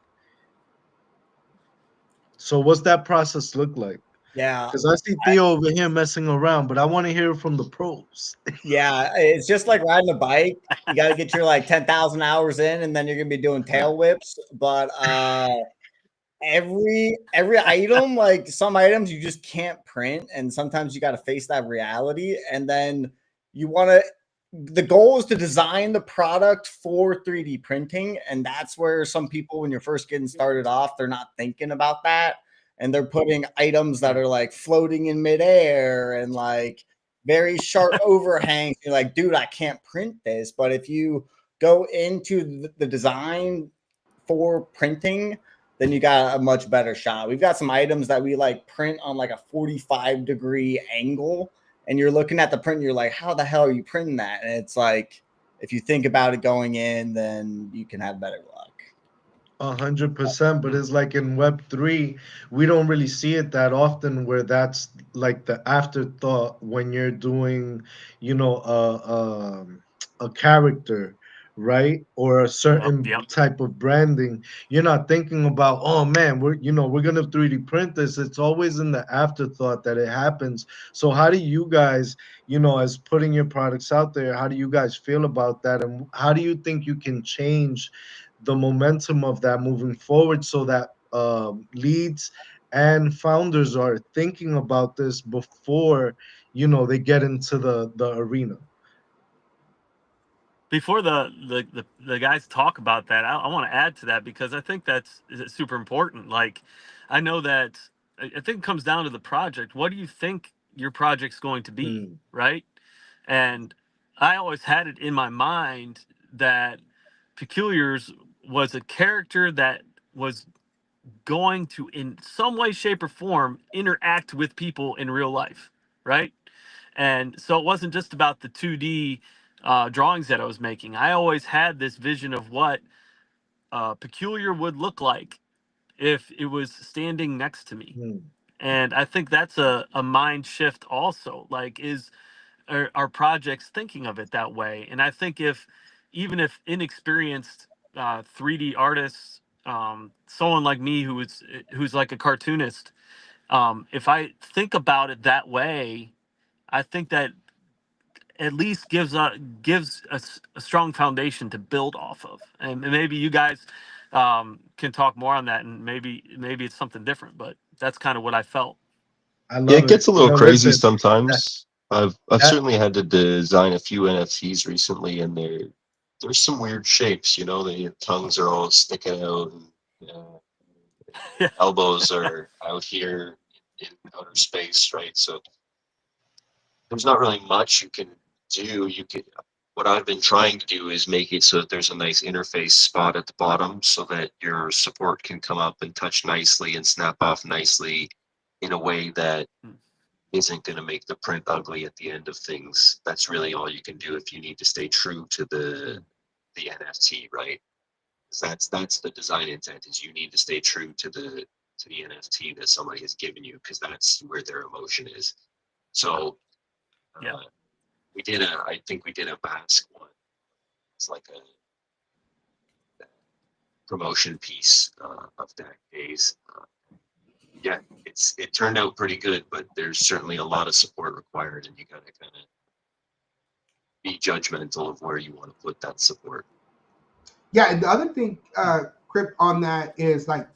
S5: So what's that process look like?
S2: Yeah.
S5: Because I see Theo over here messing around, but I want to hear from the pros.
S2: Yeah, it's just like riding a bike. You got to get your like 10,000 hours in, and then you're gonna be doing tail whips. But every item, like some items, you just can't print, and sometimes you got to face that reality. And then you want to. The goal is to design the product for 3D printing, and that's where some people, when you're first getting started off, they're not thinking about that, and they're putting items that are like floating in midair and like very sharp overhangs. You're like, dude, I can't print this. But if you go into the design for printing, then you got a much better shot. We've got some items that we like print on like a 45-degree angle, and you're looking at the print and you're like, how the hell are you printing that? And it's like, if you think about it going in, then you can have better luck.
S5: 100%, but it's like in Web3, we don't really see it that often where that's like the afterthought when you're doing, a character, right? Or a
S3: Yep.
S5: certain
S3: Yep.
S5: type of branding. You're not thinking about, oh man, we're gonna 3D print this. It's always in the afterthought that it happens. So how do you guys, as putting your products out there, how do you guys feel about that? And how do you think you can change the momentum of that moving forward so that leads and founders are thinking about this before they get into the arena?
S3: Before the guys talk about that, I want to add to that because I think that's super important. Like, I know that I think it comes down to the project. What do you think your project's going to be,
S5: Hmm.
S3: right? And I always had it in my mind that Peculiars was a character that was going to, in some way, shape, or form, interact with people in real life, right? And so it wasn't just about the 2D drawings that I was making. I always had this vision of what Peculiar would look like if it was standing next to me.
S5: Hmm.
S3: And I think that's a mind shift also. Like, are projects thinking of it that way? And I think if, even if inexperienced 3D artists, someone like me who's like a cartoonist, if I think about it that way, I think that at least gives a strong foundation to build off of. And maybe you guys can talk more on that, and maybe it's something different, but that's kind of what I felt.
S5: I
S4: Yeah,
S5: love
S4: it
S5: it.
S4: gets a little crazy
S5: Listen, that,
S4: sometimes. I've
S5: that
S4: certainly had to design a few NFTs recently, and there's some weird shapes. The tongues are all sticking out, and
S3: Yeah.
S4: elbows are out here in outer space, right? So there's not really much you can do. What I've been trying to do is make it so that there's a nice interface spot at the bottom, so that your support can come up and touch nicely and snap off nicely in a way that isn't going to make the print ugly at the end of things. That's really all you can do if you need to stay true to the NFT, right? 'Cause that's the design intent, is you need to stay true to the NFT that somebody has given you, because that's where their emotion is. So
S3: Yeah.
S4: uh, I think we did a mask one. It's like a promotion piece of that days. Yeah, it turned out pretty good, but there's certainly a lot of support required, and you got to kind of be judgmental of where you want to put that support.
S1: yeah, and the other thing, Crip, on that is like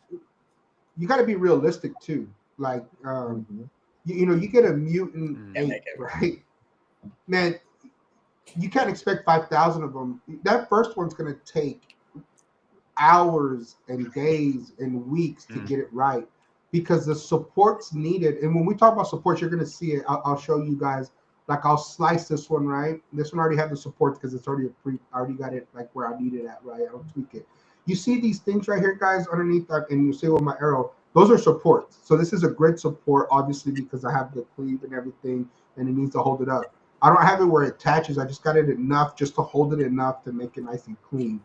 S1: you got to be realistic too. Like,
S5: Mhm.
S1: you get a mutant
S3: Mm.
S2: Can't make
S1: ape,
S2: it.
S1: right? Man, you can't expect 5,000 of them. That first one's going to take hours and days and weeks to get it right because the support's needed. And when we talk about supports, you're going to see it. I'll show you guys. Like I'll slice this one, right? This one already had the supports because it's already I already got it like where I need it at, right? I don't tweak it. You see these things right here, guys, underneath that, and you see with my arrow, those are supports. So this is a grid support, obviously, because I have the cleave and everything, and it needs to hold it up. I don't have it where it attaches. I just got it enough just to hold it enough to make it nice and clean.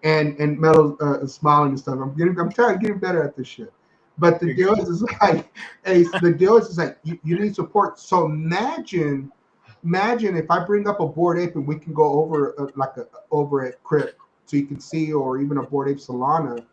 S1: And Metal smiling and stuff. I'm trying to get better at this shit. But the deal is like, Ace, the deal is like you need support. So imagine if I bring up a Bored Ape and we can go over over at Crypt so you can see, or even a Bored Ape Solana.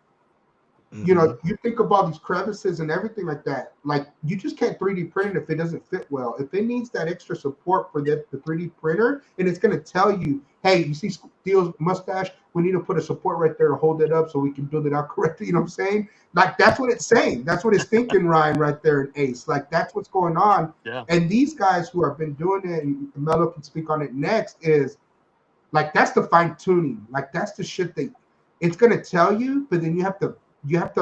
S1: You know, you think about these crevices and everything like that. Like you just can't 3D print it if it doesn't fit well. If it needs that extra support for the 3D printer, and it's going to tell you, hey, you see Steel's mustache? We need to put a support right there to hold it up so we can build it out correctly. You know what I'm saying? Like that's what it's saying. That's what it's thinking, Ryan, right there in Ace. Like that's what's going on.
S3: Yeah.
S1: And these guys who have been doing it, and Melo can speak on it next, is like that's the fine tuning. Like that's the shit that it's going to tell you, but then you have to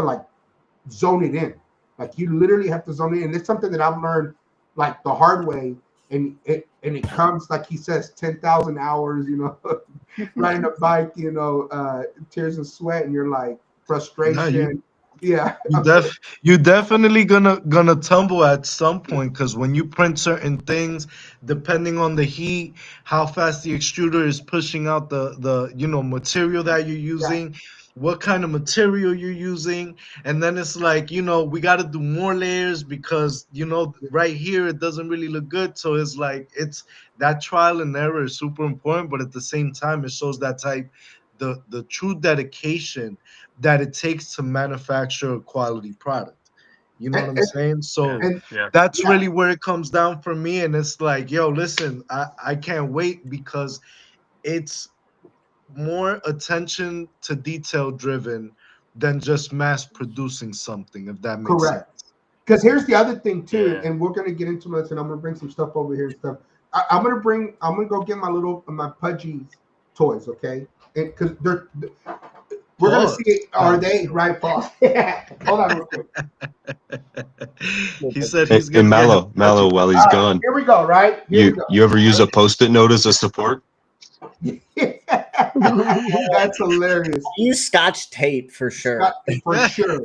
S1: like zone it in. Like you literally have to zone it in. And it's something that I've learned like the hard way. And it comes, like he says, 10,000 hours, you know, riding a bike, you know, tears of sweat, and you're like frustration. Yeah.
S5: You definitely gonna tumble at some point, because when you print certain things, depending on the heat, how fast the extruder is pushing out the material that you're
S1: Yeah.
S5: using, what kind of material you're using, and then it's like, we got to do more layers because right here it doesn't really look good. So it's like it's that trial and error is super important, but at the same time it shows that type the true dedication that it takes to manufacture a quality product. You know what I'm
S1: And,
S5: saying? So
S1: and
S5: that's
S1: yeah,
S5: really where it comes down for me. And it's like, yo, listen, I can't wait because it's more attention to detail driven than just mass producing something, if that makes sense.
S1: correct. Because here's the other thing too,
S3: Yeah.
S1: and we're gonna get into this, and I'm gonna bring some stuff over here and stuff. I'm gonna go get my Pudgies toys, okay? Because we're gonna
S5: Pause.
S1: see, are they right, Paul? Hold on real quick.
S5: He said
S4: Hey,
S5: he's
S4: hey
S5: gonna get him
S4: Mallow,
S5: pudgy.
S4: Mallow, while
S1: All
S4: he's
S1: right,
S4: gone,
S1: here we go. Right here we
S4: you
S1: go.
S4: you ever use a post-it note as a support?
S1: That's hilarious.
S2: Use Scotch tape for sure.
S1: For sure.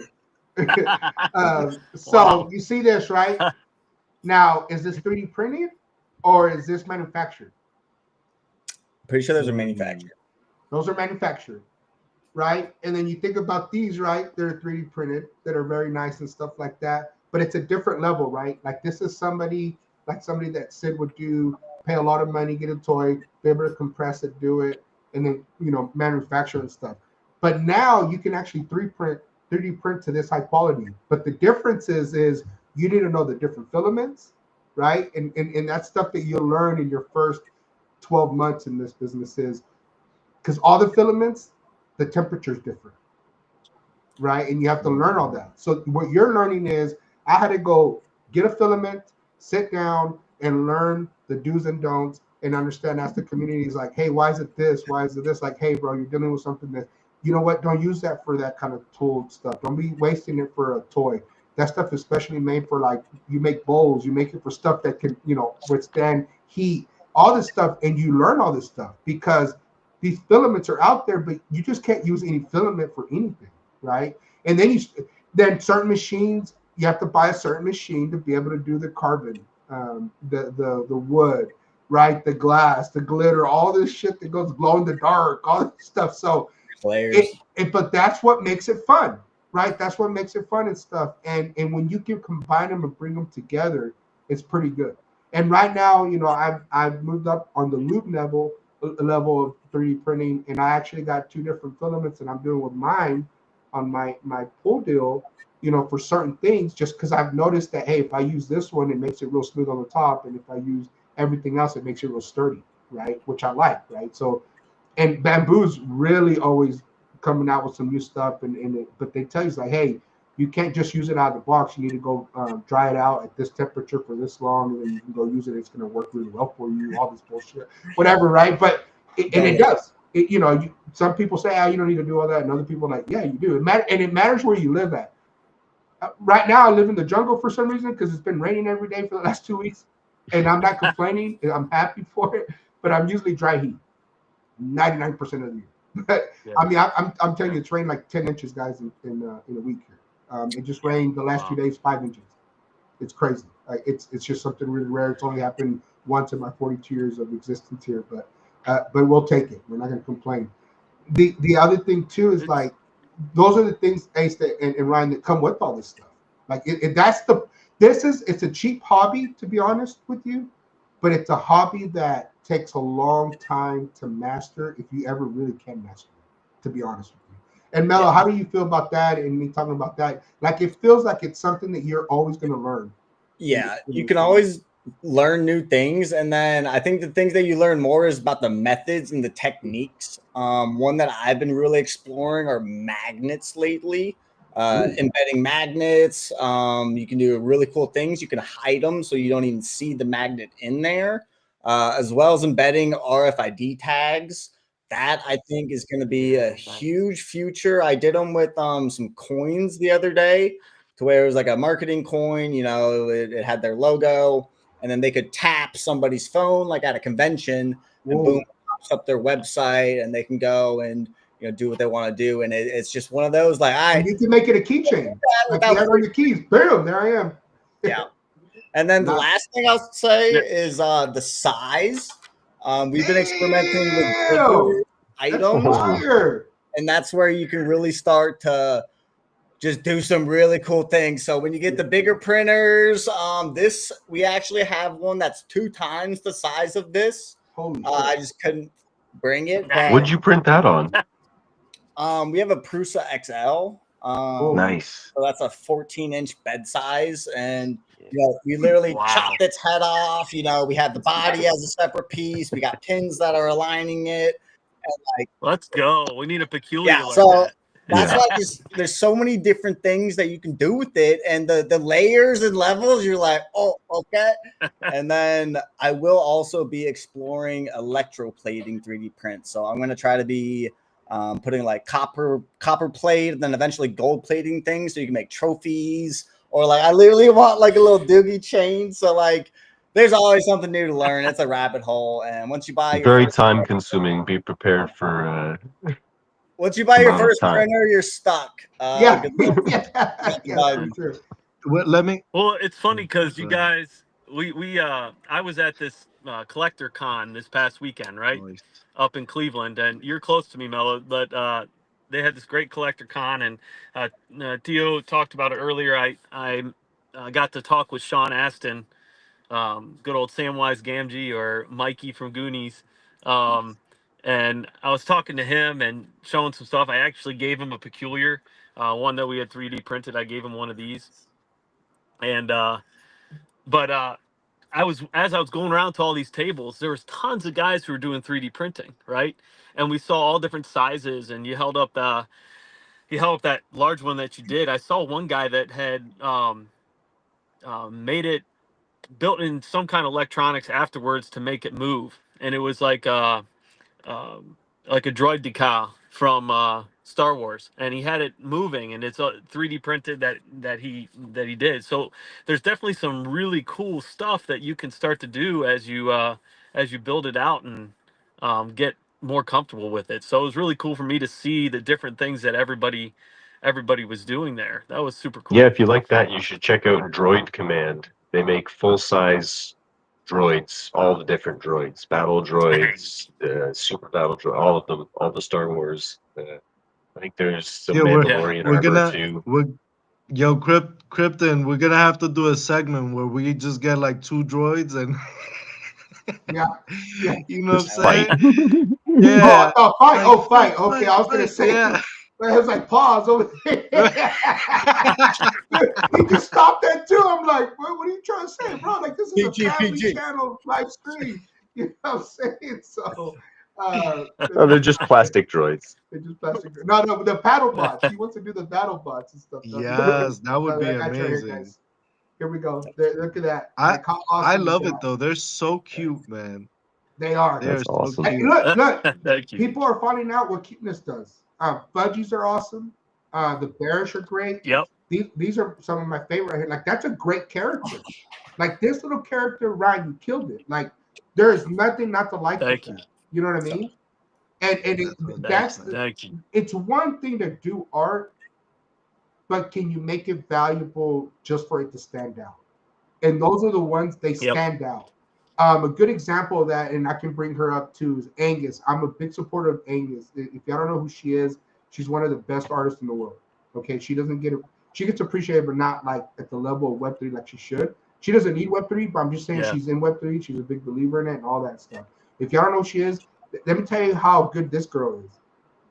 S1: So
S3: Wow.
S1: you see this, right? Now, is this 3D printed or is this manufactured?
S2: Pretty sure those are manufactured.
S1: Those are manufactured, right? And then you think about these, right? They're 3D printed, that are very nice and stuff like that. But it's a different level, right? Like this is somebody that Sid would do, pay a lot of money, get a toy, be able to compress it, do it, and then manufacture and stuff. But now you can actually 3D print to this high quality. But the difference is you need to know the different filaments, right? And that's stuff that you'll learn in your first 12 months in this business is because all the filaments, the temperature is different, right? And you have to learn all that. So what you're learning is I had to go get a filament, sit down, and learn the do's and don'ts, and understand as the community is like, hey, why is it this? Why is it this? Like, hey, bro, you're dealing with something that, you know what? Don't use that for that kind of tool stuff. Don't be wasting it for a toy. That stuff is specially made for, like, you make bowls, you make it for stuff that can, withstand heat, all this stuff, and you learn all this stuff because these filaments are out there, but you just can't use any filament for anything, right? And then certain machines, you have to buy a certain machine to be able to do the carbon, the wood, right? The glass, the glitter, all this shit that goes glow in the dark, all this stuff. So
S2: Layers.
S1: but that's what makes it fun, right? That's what makes it fun and stuff. And when you can combine them and bring them together, it's pretty good. And right now, I've moved up on the loop level of 3D printing, and I actually got two different filaments, and I'm doing with mine on my pool deal, for certain things, just because I've noticed that, hey, if I use this one, it makes it real smooth on the top, and if I use everything else, it makes it real sturdy, right? Which I like, right? So, and Bamboo's really always coming out with some new stuff, but they tell you, it's like, hey, you can't just use it out of the box. You need to go dry it out at this temperature for this long, and then you can go use it. It's going to work really well for you. All this bullshit, whatever, right? But and it does. Some people say, you don't need to do all that, and other people are like, yeah, you do. It matters where you live at. Right now, I live in the jungle for some reason because it's been raining every day for the last 2 weeks, and I'm not complaining. I'm happy for it, but I'm usually dry heat 99% of the year. But I mean, I'm telling you, it's rained like 10 inches, guys, in a week here. It just rained the last 2 days, 5 inches. It's crazy. It's just something really rare. It's only happened once in my 42 years of existence here, but we'll take it. We're not going to complain. The other thing too is like those are the things, Ace and Ryan, that come with all this stuff. Like it's a cheap hobby, to be honest with you, but it's a hobby that takes a long time to master if you ever really can master it, to be honest with you. And Mello, how do you feel about that and me talking about that? Like it feels like it's something that you're always going to learn.
S2: Yeah, you can always learn new things. And then I think the things that you learn more is about the methods and the techniques. One that I've been really exploring are magnets lately. Embedding magnets. You can do really cool things. You can hide them so you don't even see the magnet in there, as well as embedding RFID tags. That I think is going to be a huge future. I did them with some coins the other day, to where it was like a marketing coin. It had their logo, and then they could tap somebody's phone like at a convention, and boom, pops up their website, and they can go and do what they want to do. And it's just one of those like
S1: you can make it a keychain. Like you have on the keys. Boom, there I am.
S2: Yeah. And then the last thing I'll say is the size. We've been experimenting with bigger items, and that's where you can really start to just do some really cool things. So when you get the bigger printers, we actually have one that's 2 times the size of this. I just couldn't bring it.
S4: What'd you print that on?
S2: We have a Prusa XL.
S4: Nice.
S2: So that's a 14-inch bed size, and we literally chopped its head off. We have the body as a separate piece. We got pins that are aligning it. And
S3: let's go. We need a peculiar like
S2: that.
S3: That's
S2: why there's so many different things that you can do with it, and the layers and levels. You're like, oh, okay. And then I will also be exploring electroplating 3D prints. So I'm going to try to be putting like copper plate, and then eventually gold plating things so you can make trophies. Or like I literally want like a little doogie chain. So like there's always something new to learn. It's a rabbit hole, and once you buy
S4: very time consuming. Be prepared for.
S2: Once you buy your first printer, you're stuck.
S1: Yeah, for sure.
S3: Well, it's funny because you guys, I was at this collector con this past weekend, right, up in Cleveland, and you're close to me, Mello. But they had this great collector con, and Theo talked about it earlier. I got to talk with Sean Astin, good old Samwise Gamgee or Mikey from Goonies. And I was talking to him and showing some stuff. I actually gave him a peculiar one that we had 3D printed. I gave him one of these. And but as I was going around to all these tables, there was tons of guys who were doing 3D printing, right? And we saw all different sizes. And you held up that large one that you did. I saw one guy that had made it, built in some kind of electronics afterwards to make it move, and it was like a droid decal from Star Wars, and he had it moving, and it's 3D printed that he did. So there's definitely some really cool stuff that you can start to do as you build it out and get more comfortable with it. So it was really cool for me to see the different things that everybody was doing there. That was super cool.
S4: Yeah, if you like that, you should check out Droid Command. They make full-size droids, all the different droids, battle droids, super battle droids, all of them, all the Star Wars. I think there's some Mandalorian armor too.
S5: Krypton, we're gonna have to do a segment where we just get like 2 droids and you know what I'm saying?
S1: Yeah. Fight. Okay, I was gonna say. It was like pause over there. He just stopped that too. I'm like, what are you trying to say, bro? Like this is a family channel live stream. You know what I'm saying? So Uh,
S4: Oh, they're just plastic droids.
S1: they're just plastic. No, the paddle bots. He wants to do the paddle bots and stuff.
S5: Yes, that would be
S1: I got your hair,
S5: amazing.
S1: guys. Here we go. Look at that.
S5: I
S1: Like how
S5: I
S1: awesome is
S5: love it
S1: that?
S5: though. They're so cute, man.
S1: They are.
S5: They are
S4: That's
S5: so
S4: awesome.
S1: Hey,
S5: cute.
S1: look.
S3: Thank you.
S1: People are finding out what cuteness does. Fudgies are awesome. The bears are great.
S3: Yep.
S1: These are some of my favorite right here. Like that's a great character. Like this little character, Ryan, you killed it. Like there is nothing not to like with
S3: Thank you.
S1: that. You know what I mean? And
S5: That's what
S3: Thank
S1: that's
S3: you.
S1: the.
S3: Thank you.
S1: It's one thing to do art, but can you make it valuable just for it to stand out? And those are the ones they
S3: Yep.
S1: stand out. A good example of that, and I can bring her up too, is Angus. I'm a big supporter of Angus. If y'all don't know who she is, she's one of the best artists in the world. Okay, she doesn't get it. She gets appreciated, but not like at the level of Web3 like she should. She doesn't need Web3, but I'm just saying
S3: Yeah.
S1: she's in Web3. She's a big believer in it and all that stuff. If y'all don't know who she is, let me tell you how good this girl is.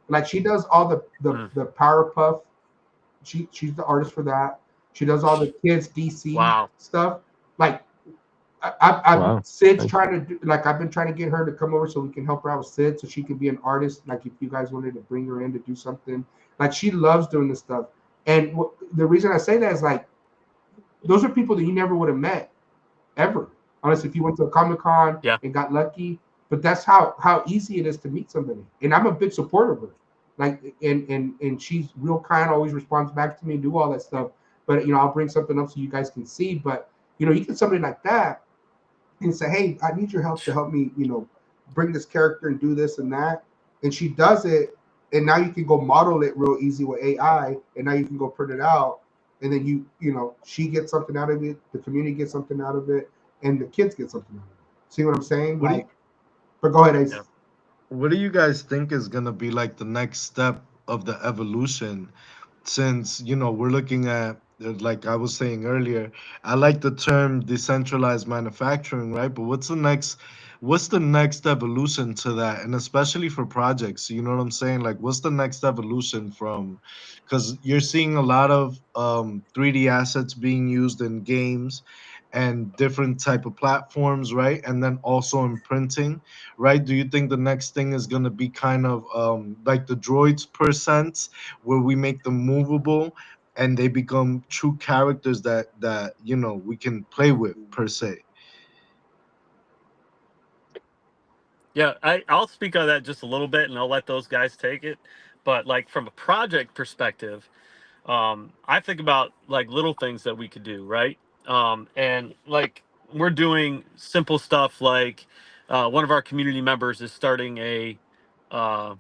S1: Like she does all
S3: Mm.
S1: the Powerpuff. She's the artist for that. She does all the kids DC
S3: Wow.
S1: stuff. Like I
S4: Wow.
S1: Sid's
S4: Nice.
S1: trying to do, like I've been trying to get her to come over so we can help her out with Sid so she can be an artist. Like if you guys wanted to bring her in to do something, like she loves doing this stuff. And the reason I say that is like those are people that you never would have met ever, unless if you went to a Comic Con
S3: Yeah.
S1: and got lucky. But that's how easy it is to meet somebody. And I'm a big supporter of her. Like and she's real kind, always responds back to me, do all that stuff. But I'll bring something up so you guys can see. But you get somebody like that and say, hey, I need your help to help me, bring this character and do this and that. And she does it. And now you can go model it real easy with AI. And now you can go print it out. And then she gets something out of it. The community gets something out of it. And the kids get something out of it. See what I'm saying?
S5: What do you,
S1: Like, but go ahead, Ace.
S3: Yeah.
S5: what do you guys think is gonna be like the next step of the evolution? Since we're looking at, like I was saying earlier, I like the term decentralized manufacturing, right? But what's the next evolution to that? And especially for projects, you know what I'm saying? Like what's the next evolution from, because you're seeing a lot of 3D assets being used in games and different type of platforms, right? And then also in printing, right? Do you think the next thing is going to be kind of like the droids percent, where we make them movable and they become true characters that we can play with per se?
S3: Yeah. I'll speak on that just a little bit, and I'll let those guys take it. But like from a project perspective, I think about like little things that we could do, right? And like we're doing simple stuff like one of our community members is starting uh,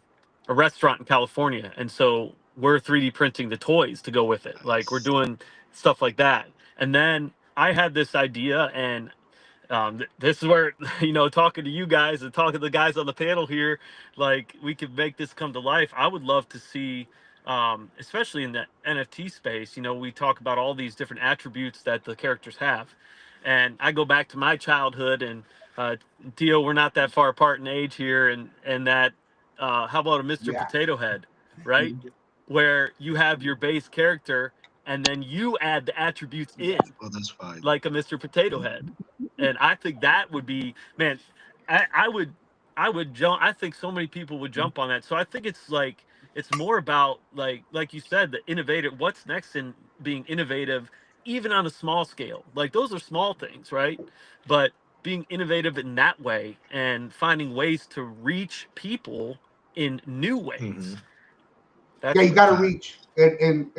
S3: a restaurant in California, and so we're 3D printing the toys to go with it. Like we're
S5: Nice.
S3: doing stuff like that. And then I had this idea, and this is where talking to you guys and talking to the guys on the panel here, like we could make this come to life. I would love to see, especially in the NFT space. We talk about all these different attributes that the characters have, and I go back to my childhood, and Tio, we're not that far apart in age here, and that how about a Mr.
S1: Yeah.
S3: Potato Head, right? Where you have your base character, and then you add the attributes in
S5: Oh, that's fine.
S3: like a Mr. Potato Head. And I think that would be, man, I would jump. I think so many people would jump on that. So I think it's more about like you said, the innovative, what's next in being innovative, even on a small scale. Like those are small things, right? But being innovative in that way and finding ways to reach people in new
S5: Hmm.
S3: ways.
S1: Yeah,
S3: That's
S1: you
S3: what
S1: got to
S5: Fact.
S1: reach and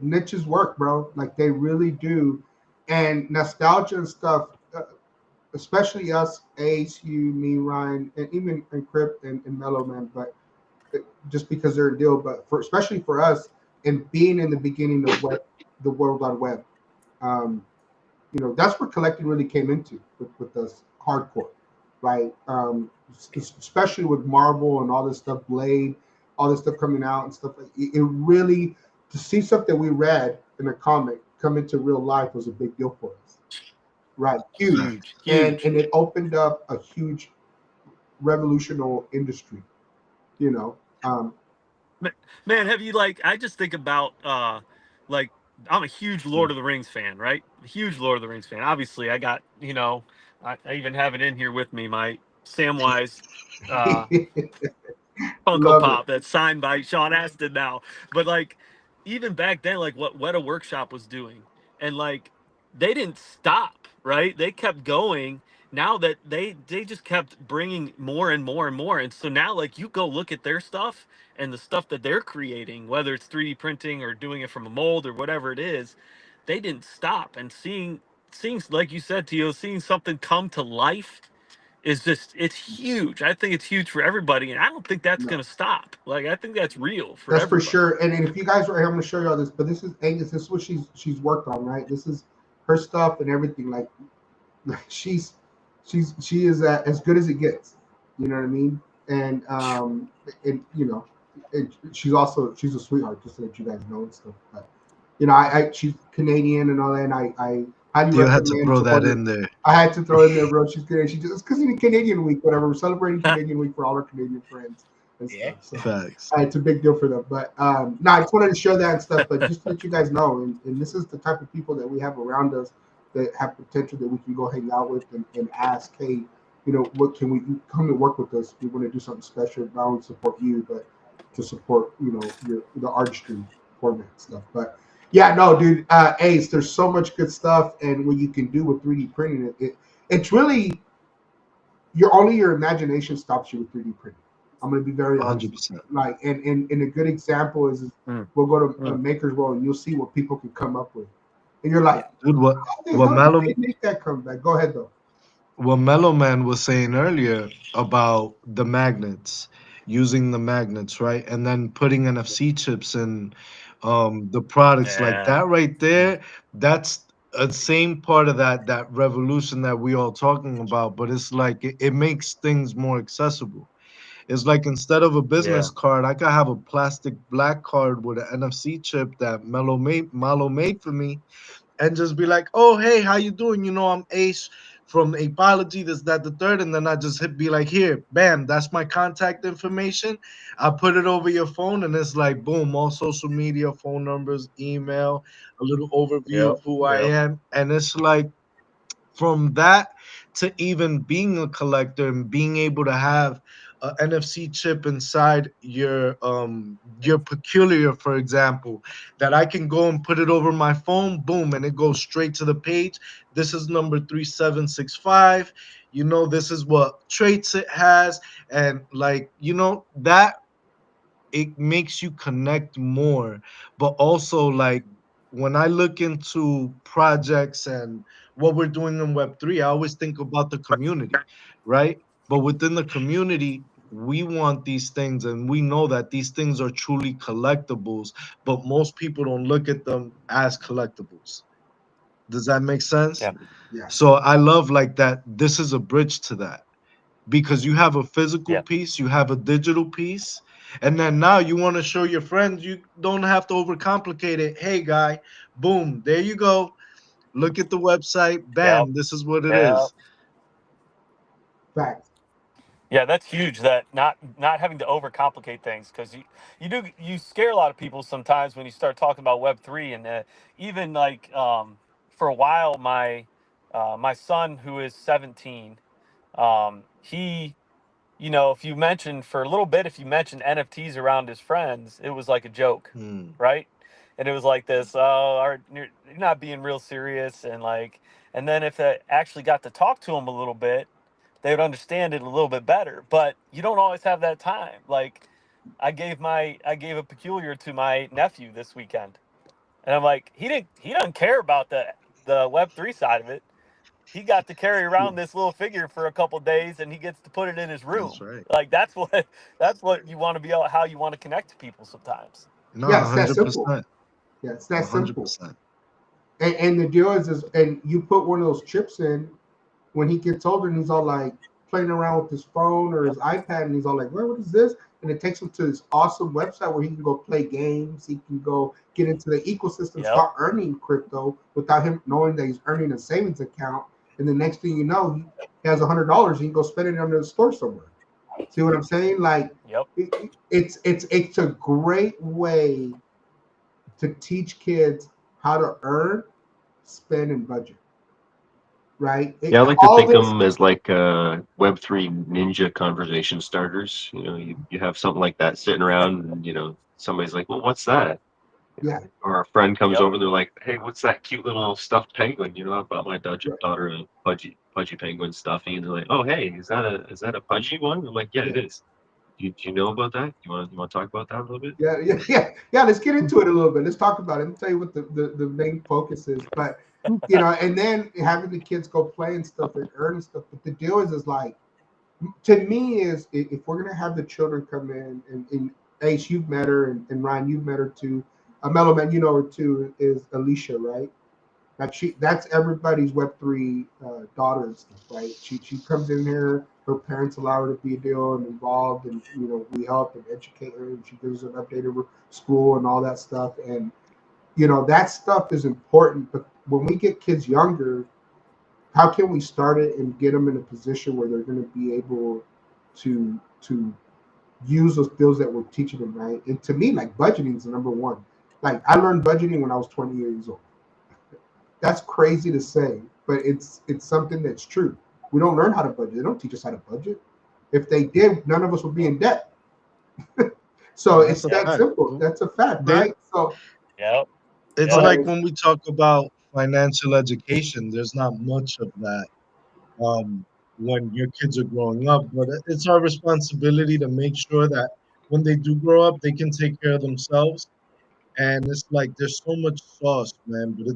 S1: niches work, bro. Like they really do. And nostalgia and stuff, especially us, Ace, you, me, Ryan, and even Encrypt and Mellow Man, but just because they're a deal, but especially for us and being in the beginning of the World Wide Web, um, that's where collecting really came into with us hardcore, right? Especially with Marvel and all this stuff, Blade, all this stuff coming out and stuff. It really to see stuff that we read in a comic come into real life was a big deal for us, right? Huge,
S5: Fact.
S3: huge,
S1: and
S3: huge.
S1: and it opened up a huge revolutionary industry, you know.
S3: Man, have you like I just think about like I'm a huge Lord of the Rings fan, right? Huge Lord of the Rings fan. Obviously, I got, I even have it in here with me, my Samwise Funko
S1: Love it.
S3: Pop that's signed by Sean Astin now. But like, even back then, like what Weta Workshop was doing, and like they didn't stop, right? They kept going. Now that they just kept bringing more and more and more, and so now like you go look at their stuff and the stuff that they're creating, whether it's 3D printing or doing it from a mold or whatever it is, they didn't stop. And seeing like you said, Tio, seeing something come to life is just it's huge. I think it's huge for everybody, and I don't think that's
S1: No,
S3: gonna stop. Like I think that's real for
S1: that's for
S3: everybody.
S1: sure. And if you guys are, I'm gonna show you all this. But this is Angus. This is what she's worked on, right? This is her stuff and everything. Like she is as good as it gets. You know what I mean? And you know, she's a sweetheart, just to let you guys know and stuff. But you know, she's Canadian and all that, and I highly
S5: You had to
S1: recommend
S5: throw
S1: to
S5: that
S1: order.
S5: in there.
S1: I had to throw in there, bro. She's good. She just because it's Canadian week, whatever. We're celebrating Canadian week for all our Canadian friends and
S2: Yeah.
S1: stuff. So
S5: Facts.
S1: it's a big deal for them. But no, I just wanted to share that and stuff. But just to let you guys know, and this is the type of people that we have around us that have potential that we can go hang out with and ask, hey, you know, what can we come and work with us? We want to do something special, not only support you, but to support, you know, the artistry format stuff. But yeah, no, dude, Ace, there's so much good stuff, and what you can do with 3D printing, it's really your imagination stops you with 3D printing. I'm gonna be very honest with you.
S5: 100%.
S1: Like, and a good example is
S3: Mm,
S1: we'll go to
S3: mm.
S1: Maker's World and you'll see what people can come up with, and you're like,
S5: Dude,
S1: how the
S5: what
S1: hell did
S5: Mellow
S1: they make that come back? Go ahead though.
S5: what Mellow Man was saying earlier about the magnets, using the magnets, right? And then putting NFC chips in the products like
S3: Yeah.
S5: that right there, that's a same part of that revolution that we all talking about, but it's like it makes things more accessible. It's like instead of a
S3: Yeah.
S5: business card, I could have a plastic black card with an NFC chip that Mellow made for me, and just be like, "Oh, hey, how you doing? You know, I'm Ace from Ape0logy, this, that, the third." And then I just be like, "Here, bam, that's my contact information. I put it over your phone, and it's like, boom, all social media, phone numbers, email, a little overview
S3: Yep.
S5: of who I
S3: Yep.
S5: am." And it's like, from that to even being a collector and being able to have a NFC chip inside your peculiar, for example, that I can go and put it over my phone, boom, and it goes straight to the page. This is number 3765. You know, this is what traits it has, and like, you know, that it makes you connect more. But also, like, when I look into projects and what we're doing in Web3, I always think about the community, right? But within the community, we want these things, and we know that these things are truly collectibles, but most people don't look at them as collectibles. Does that make sense?
S3: Yeah.
S1: Yeah.
S5: So I love like that. This is a bridge to that, because you have a physical
S3: Yeah.
S5: piece, you have a digital piece, and then now you want to show your friends. You don't have to overcomplicate it. Hey, guy, boom, there you go. Look at the website.
S3: Yep.
S5: Bam, this is what it
S3: Yep.
S5: is.
S1: Facts.
S3: Yeah, that's huge. That not having to overcomplicate things, because you scare a lot of people sometimes when you start talking about Web3, and even like for a while my son, who is 17, he, you know, if you mentioned for a little bit, if you mentioned NFTs around his friends, it was like a joke,
S5: Hmm.
S3: right? And it was like this, oh, you're not being real serious, and like, and then if I actually got to talk to him a little bit, they would understand it a little bit better. But you don't always have that time. Like, I gave a peculiar to my nephew this weekend, and I'm like, he doesn't care about the Web3 side of it. He got to carry
S1: Yeah.
S3: around this little figure for a couple days, and he gets to put it in his
S5: That's
S3: room.
S5: right.
S3: Like that's what you want to be, how you want to connect to people sometimes.
S5: No,
S1: Yeah, it's that simple.
S5: 100%.
S1: Yeah, it's that simple.
S5: 100%.
S1: And the deal is, and you put one of those chips in when he gets older, and he's all like playing around with his phone or his iPad, and he's all like, "What is this?" And it takes him to this awesome website where he can go play games. He can go get into the ecosystem,
S3: Yep.
S1: start earning crypto without him knowing that he's earning a savings account. And the next thing you know, he has $100. He can go spend it under the store somewhere. See what I'm saying? Like,
S3: Yep.
S1: it's a great way to teach kids how to earn, spend, and budget. right?
S4: Yeah, I like to
S1: All
S4: think of
S1: this,
S4: them as like Web3 ninja conversation starters. You have something like that sitting around, and somebody's like, "Well, what's that?"
S1: yeah,
S4: Or a friend comes
S3: Yep.
S4: over, they're like, "Hey, what's that cute little stuffed penguin?" I bought my daughter a pudgy penguin stuffing, and they're like, "Oh, hey, is that a pudgy one?" I'm like, "Yeah,
S1: yeah,
S4: it is." Do you know about that? You want to talk about that a little bit?
S1: yeah. Let's get into it a little bit. Let's talk about it. Let me tell you what the main focus is. But and then having the kids go play and stuff and earn and stuff. But the deal is like, to me, is if we're gonna have the children come in, and Ace, you've met her, and Ryan, you've met her too. Mellow Man, you know her too, is Alicia, right? Like that's everybody's Web3 daughter and stuff, right? She comes in here. Her parents allow her to be a deal and involved, and we help and educate her, and she gives an update of her school and all that stuff. And that stuff is important. But when we get kids younger, how can we start it and get them in a position where they're going to be able to use those skills that we're teaching them, right? And to me, like, budgeting is the number one. Like, I learned budgeting when I was 20 years old. That's crazy to say, but it's something that's true. We don't learn how to budget. They don't teach us how to budget. If they did, none of us would be in debt. So
S5: That's
S1: it's
S5: a
S1: that
S5: fact.
S1: simple. That's a fact,
S5: There,
S1: right? So
S3: Yep.
S5: it's
S1: go
S3: Yep.
S5: like
S1: ahead.
S5: when we talk about financial education, there's not much of that when your kids are growing up, but it's our responsibility to make sure that when they do grow up, they can take care of themselves. And it's like there's so much sauce, man, but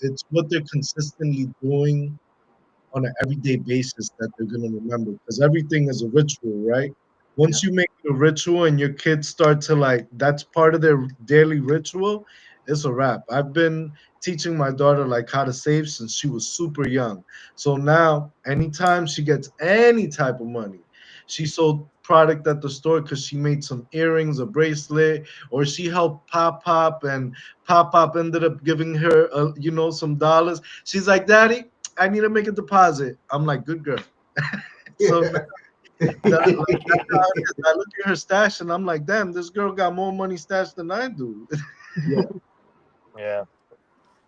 S5: it's what they're consistently doing on an everyday basis that they're going to remember, because everything is a ritual, right?
S1: Yeah,
S5: Once you make it a ritual and your kids start to like, that's part of their daily ritual, it's a wrap. I've been teaching my daughter like how to save since she was super young. So now anytime she gets any type of money, she sold product at the store because she made some earrings, a bracelet, or she helped Pop Pop ended up giving her some dollars. She's like, Daddy, I need to make a deposit. I'm like, good girl. So
S1: yeah,
S5: like, that's how it is. I look at her stash and I'm like, damn, this girl got more money stashed than I do.
S1: yeah,
S3: Yeah.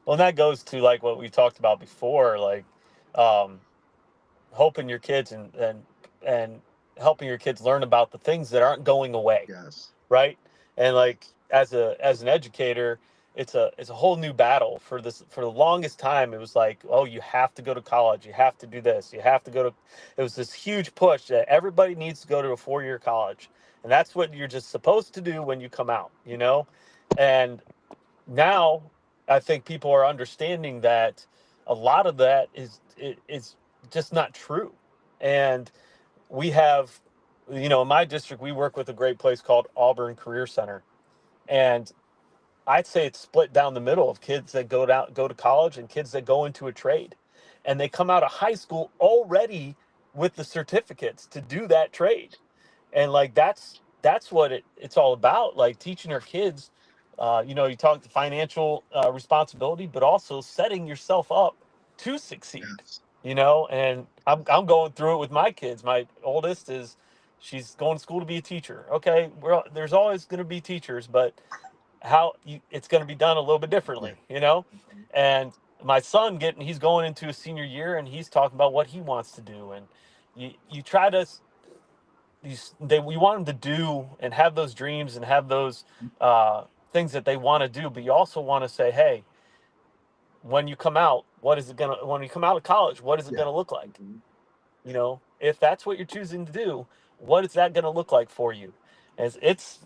S3: Well, and that goes to like what we talked about before, like um, hoping your kids and helping your kids learn about the things that aren't going away,
S5: Yes.
S3: right? And like as an educator, it's a whole new battle. For the longest time it was like, oh, you have to go to college, you have to do this, you have to go to, it was this huge push that everybody needs to go to a 4-year college, and that's what you're just supposed to do when you come out. And now I think people are understanding that a lot of that is just not true. And we have, in my district, we work with a great place called Auburn Career Center, and I'd say it's split down the middle of kids that go to college and kids that go into a trade, and they come out of high school already with the certificates to do that trade. And like that's what it's all about, like teaching our kids. You talk the financial responsibility, but also setting yourself up to succeed.
S5: Yes.
S3: And I'm going through it with my kids. My oldest is, she's going to school to be a teacher. Okay, there's always going to be teachers, but it's going to be done a little bit
S1: yeah,
S3: differently. And my son, he's going into his senior year, and he's talking about what he wants to do. And you try to, we want them to do and have those dreams and have those things that they want to do, but you also want to say, hey, when you come out, when you come out of college, what is it
S1: yeah.
S3: gonna look like? If that's what you're choosing to do, what is that gonna look like for you? As it's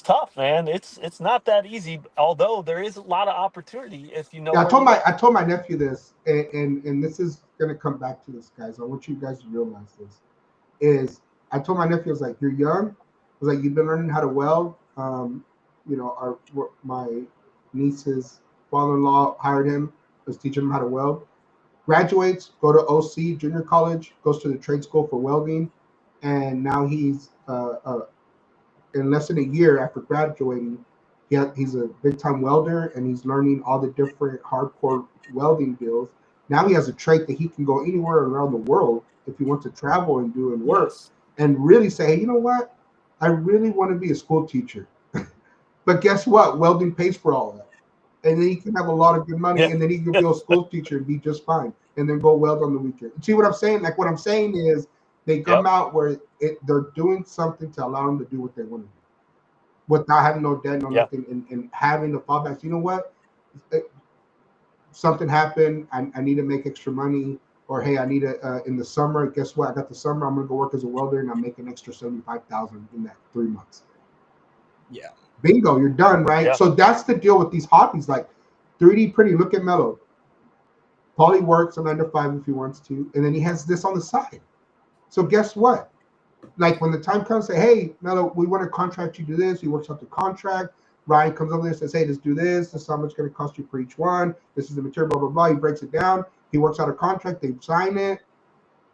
S3: tough, man. It's not that easy, although there is a lot of opportunity if you know
S1: Yeah, I
S3: where
S1: told
S3: you
S1: my
S3: go.
S1: I told my nephew this, and this is gonna come back to this, guys. I want you guys to realize this. Is I told my nephew, I was like, "You're young." I was like, "You've been learning how to weld." My niece's father-in-law hired him, was teaching him how to weld. Graduates, go to OC junior college, goes to the trade school for welding, and now he's in less than a year after graduating, he's a big time welder, and he's learning all the different hardcore welding deals. Now he has a trait that he can go anywhere around the world if he wants to travel and do and work,
S3: Yes.
S1: and really say, hey, you know what? I really want to be a school teacher. But guess what? Welding pays for all that. and then you can have a lot of good money,
S3: Yeah.
S1: and then you can be a school teacher and be just fine, and then go weld on the weekend. See what I'm saying? Like what I'm saying is they come
S3: Yep.
S1: out where they're doing something to allow them to do what they want to do without having no debt, no
S3: Yeah.
S1: nothing, and having the fallbacks. You know what? Something happened. I need to make extra money, or hey, I need a in the summer. Guess what? I got the summer. I'm gonna go work as a welder, and I'm making extra 75,000 in that 3 months.
S2: Yeah.
S1: Bingo, you're done, right?
S3: Yeah.
S1: So that's the deal with these hobbies, like 3D printing. Look at Mello. Paulie works a 9 to 5 if he wants to, and then he has this on the side. So guess what? Like when the time comes, say, hey, Mello, we want to contract you to this. He works out the contract. Ryan comes over there and says, hey, let's do this. This is how much it's going to cost you for each one. This is the material, blah, blah, blah. He breaks it down. He works out a contract. They sign it,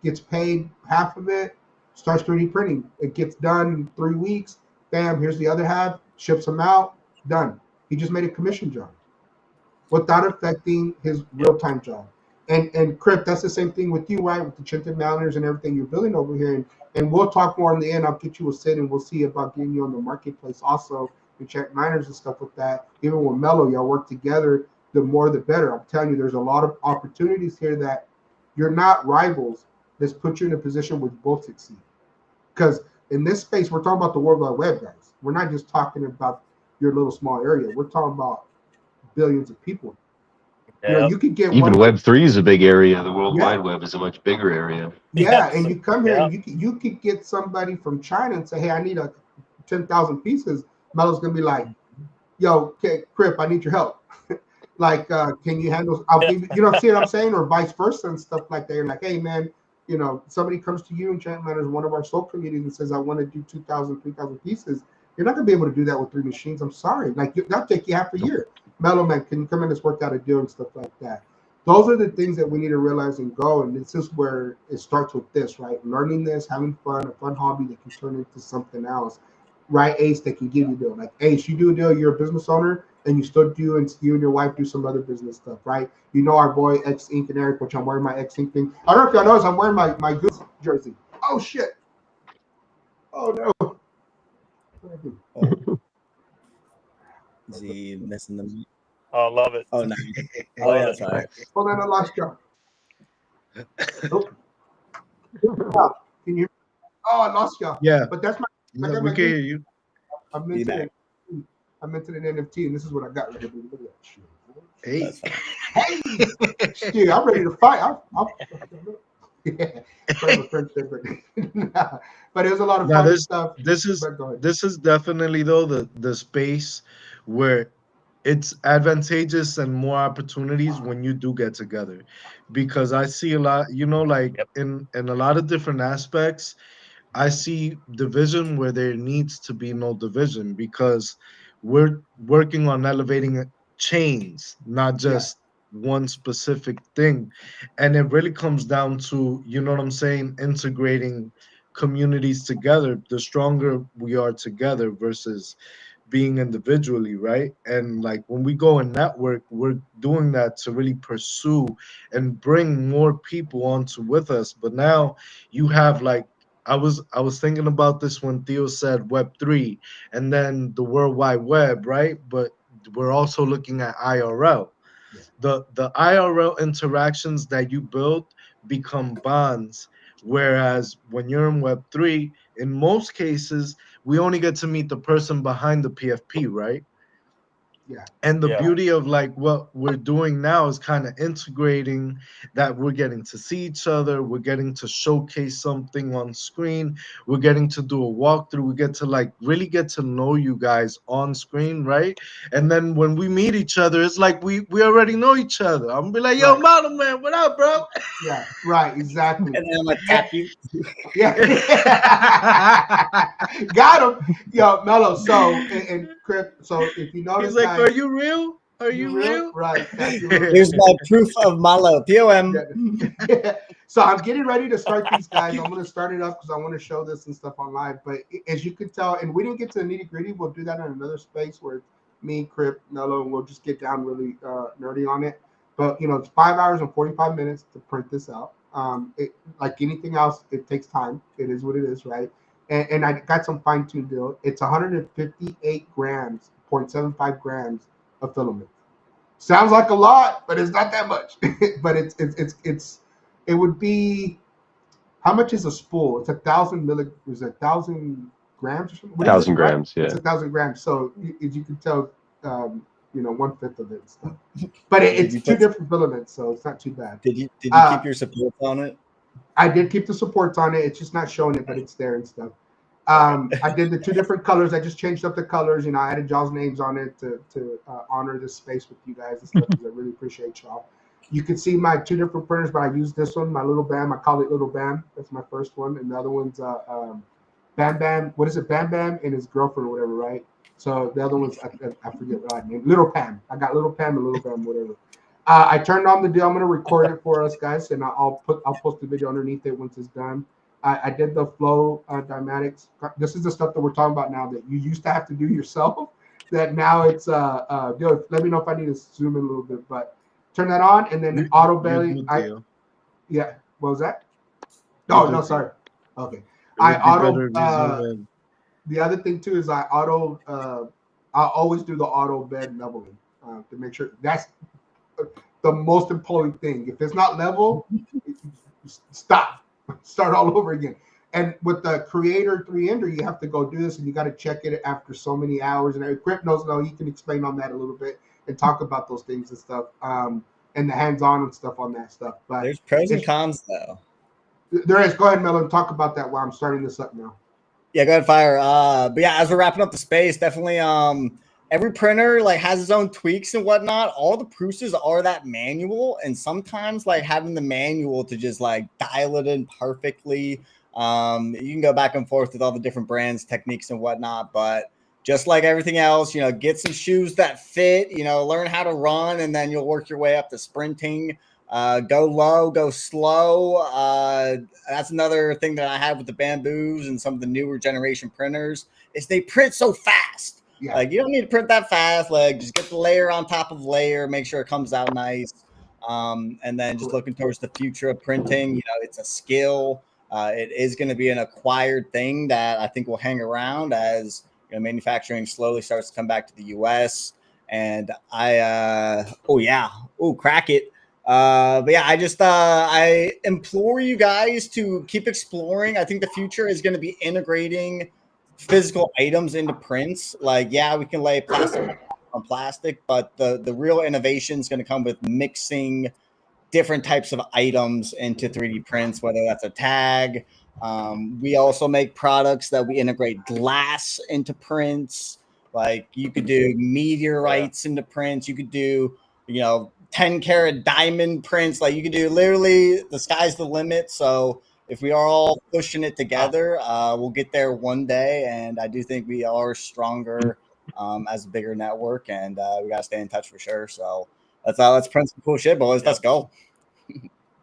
S1: gets paid half of it, starts 3D printing. It gets done in 3 weeks. Bam, here's the other half, ships them out, done. He just made a commission job without affecting his
S3: Yep.
S1: real time job. And Crip, that's the same thing with you, right? With the Chinton Maliners and everything you're building over here. And we'll talk more in the end. I'll get you a sit and we'll see about getting you on the marketplace also and check miners and stuff with that. Even with Mello, y'all work together. The more the better. I'm telling you, there's a lot of opportunities here that you're not rivals. Let's put you in a position where you both succeed. Because in this space, we're talking about the World Wide Web, guys. We're not just talking about your little small area. We're talking about billions of people.
S3: Yep.
S1: You could get
S4: Even
S1: one.
S4: Web3 is a big area. The World
S1: Yeah,
S4: Wide Web is a much bigger area.
S1: yeah,
S3: Yes.
S1: and you come here and
S3: Yep.
S1: you could get somebody from China and say, hey, I need a 10,000 pieces. Melo's gonna be like, yo, okay, Crip, I need your help. Like, can you handle? I'll
S3: Yeah.
S1: give you. You know, see what I'm saying, or vice versa and stuff like that. You're like, hey, man, somebody comes to you in Chant Matters, one of our soul communities, and says, I want to do 2,000, 3,000 pieces. You're not gonna be able to do that with 3 machines. I'm sorry. Like, that'll take you half a year. Mellow man, can you come in and work out a deal and stuff like that? Those are the things that we need to realize and go. And this is where it starts with this, right? Learning this, having fun, a fun hobby that can turn into something else, right? Ace, that can give you a deal. Like Ace, you do a deal, you're a business owner, and you still do, and you and your wife do some other business stuff, right? You know our boy X Ink and Eric, which I'm wearing my X Ink thing. I don't know if y'all notice, I'm wearing my Goose jersey. Oh shit! Oh no!
S2: Oh, is he missing the?
S3: Oh, love it.
S2: Oh no. Oh
S3: Love
S2: yeah,
S3: it.
S2: sorry.
S1: Hold on, I lost y'all. Oh, yeah. Can you? Oh, I lost y'all.
S5: Yeah,
S1: But that's my. I
S5: no,
S1: got
S5: we
S1: my
S5: can
S1: Goose.
S5: hear you.
S1: I'm
S2: Be
S1: minted
S2: back.
S1: an I'm minted an NFT, and this is what I got right here. Look at that shit.
S5: Hey.
S2: That's fine.
S1: Hey, shit, I'm ready to fight. Yeah, sorry, my French there, but nah. But it was a lot of
S5: Now
S1: fun
S5: this
S1: stuff.
S5: this is
S1: But go ahead.
S5: this is definitely though the space where it's advantageous and more opportunities when you do get together, because I see a lot, like
S3: Yep.
S5: in a lot of different aspects. I see division where there needs to be no division, because we're working on elevating chains, not
S1: Yeah,
S5: just one specific thing. And it really comes down to, you know what I'm saying, integrating communities together. The stronger we are together versus being individually, right? And like when we go and network, we're doing that to really pursue and bring more people onto with us. But now you have like, I was thinking about this when Theo said Web3 and then the World Wide Web, right? But we're also looking at IRL.
S1: yeah,
S5: The IRL interactions that you build become bonds. Whereas when you're in Web3, in most cases, we only get to meet the person behind the PFP, right?
S1: yeah,
S5: And the
S3: Yeah.
S5: beauty of like what we're doing now is kind of integrating that. We're getting to see each other, we're getting to showcase something on screen, we're getting to do a walkthrough, we get to like really get to know you guys on screen, right? And then when we meet each other, it's like we already know each other. I'm gonna be like, yo,
S1: right.
S5: model man, what up, bro?
S1: Yeah, right. Exactly.
S2: And then I'm gonna tap you.
S1: Yeah. Got him. Yo, Mello. So and Crip. So if you
S5: He's
S1: notice,
S5: like, are
S1: guys,
S5: you real? Are
S1: you
S5: you
S1: real?
S5: real?
S1: Right. Tap you a little
S2: Here's
S1: bit.
S2: my proof of my love. POM.
S1: Yeah. So I'm getting ready to start these guys. I'm going to start it up because I want to show this and stuff on live. But as you can tell, and we didn't get to the nitty gritty, we'll do that in another space where it's me, Crip, Mello, and we'll just get down really nerdy on it. But it's 5 hours and 45 minutes to print this out. Like anything else, it takes time. It is what it is, right? And I got some fine tuned deal. It's 158 grams, 0.75 grams of filament. Sounds like a lot, but it's not that much. But it would be, how much is a spool? It's 1,000 is it 1,000 grams or something? What is it?
S4: 1,000 grams.
S1: It's
S4: Yeah.
S1: 1,000 grams. So as you can tell, 1/5 of it and stuff. But
S2: Did
S1: it's
S2: you
S1: two
S2: put?
S1: different filaments, so it's not too bad.
S2: Did you
S1: Uh,
S2: keep your supports on it?
S1: I did keep the supports on it. It's just not showing it, but it's there and stuff.
S2: Okay.
S1: I did the two different colors. I just changed up the colors. I added y'all's names on it to honor this space with you guys and stuff, because I really appreciate y'all. You can see my two different printers, but I use this one, my Little Bam. I call it Little Bam. That's my first one, and the other one's Bam Bam. What is it? Bam Bam and his girlfriend or whatever, right? So the other one's I forget what I named. Little Pam. I got Little Pam and Little Bam, whatever. I turned on the deal. I'm gonna record it for us guys, and I'll post the video underneath it once it's done. I did the flow dynamics. This is the stuff that we're talking about now that you used to have to do yourself. That now it's let me know if I need to zoom in a little bit, but turn that on, and then auto belly. Yeah, what was that? No, no, sorry. Okay, I auto. The other thing too is I auto. I always do the auto bed leveling to make sure that's the most important thing. If it's not level, stop, start all over again. And with the Creator 3-ender, you have to go do this, and you got to check it after so many hours. And Crip knows, he can explain on that a little bit and talk about those things and stuff, and the hands-on and stuff on that stuff. But
S2: there's pros and cons, though.
S1: There is. Go ahead, Melo, talk about that while I'm starting this up now.
S2: Yeah, go ahead, fire. But yeah, as we're wrapping up the space, definitely every printer has its own tweaks and whatnot. All the Pruses are that manual, and sometimes having the manual to just dial it in perfectly. You can go back and forth with all the different brands, techniques, and whatnot, but just like everything else, get some shoes that fit, learn how to run, and then you'll work your way up to sprinting. Go low, go slow. That's another thing that I have with the Bamboos and some of the newer generation printers is they print so fast. Yeah. You don't need to print that fast. Just get the layer on top of layer, make sure it comes out nice. And then just looking towards the future of printing, it's a skill. It is going to be an acquired thing that I think will hang around as manufacturing slowly starts to come back to the U.S. And crack it. But yeah, I implore you guys to keep exploring. I think the future is going to be integrating physical items into prints. We can lay plastic on plastic, but the real innovation is going to come with mixing different types of items into 3D prints, whether that's a tag. We also make products that we integrate glass into prints. You could do meteorites into prints. You could do, 10-karat diamond prints. You could do literally the sky's the limit. So if we are all pushing it together, we'll get there one day. And I do think we are stronger as a bigger network, and we got to stay in touch for sure. So let's print some cool shit, boys. Yep. Let's go.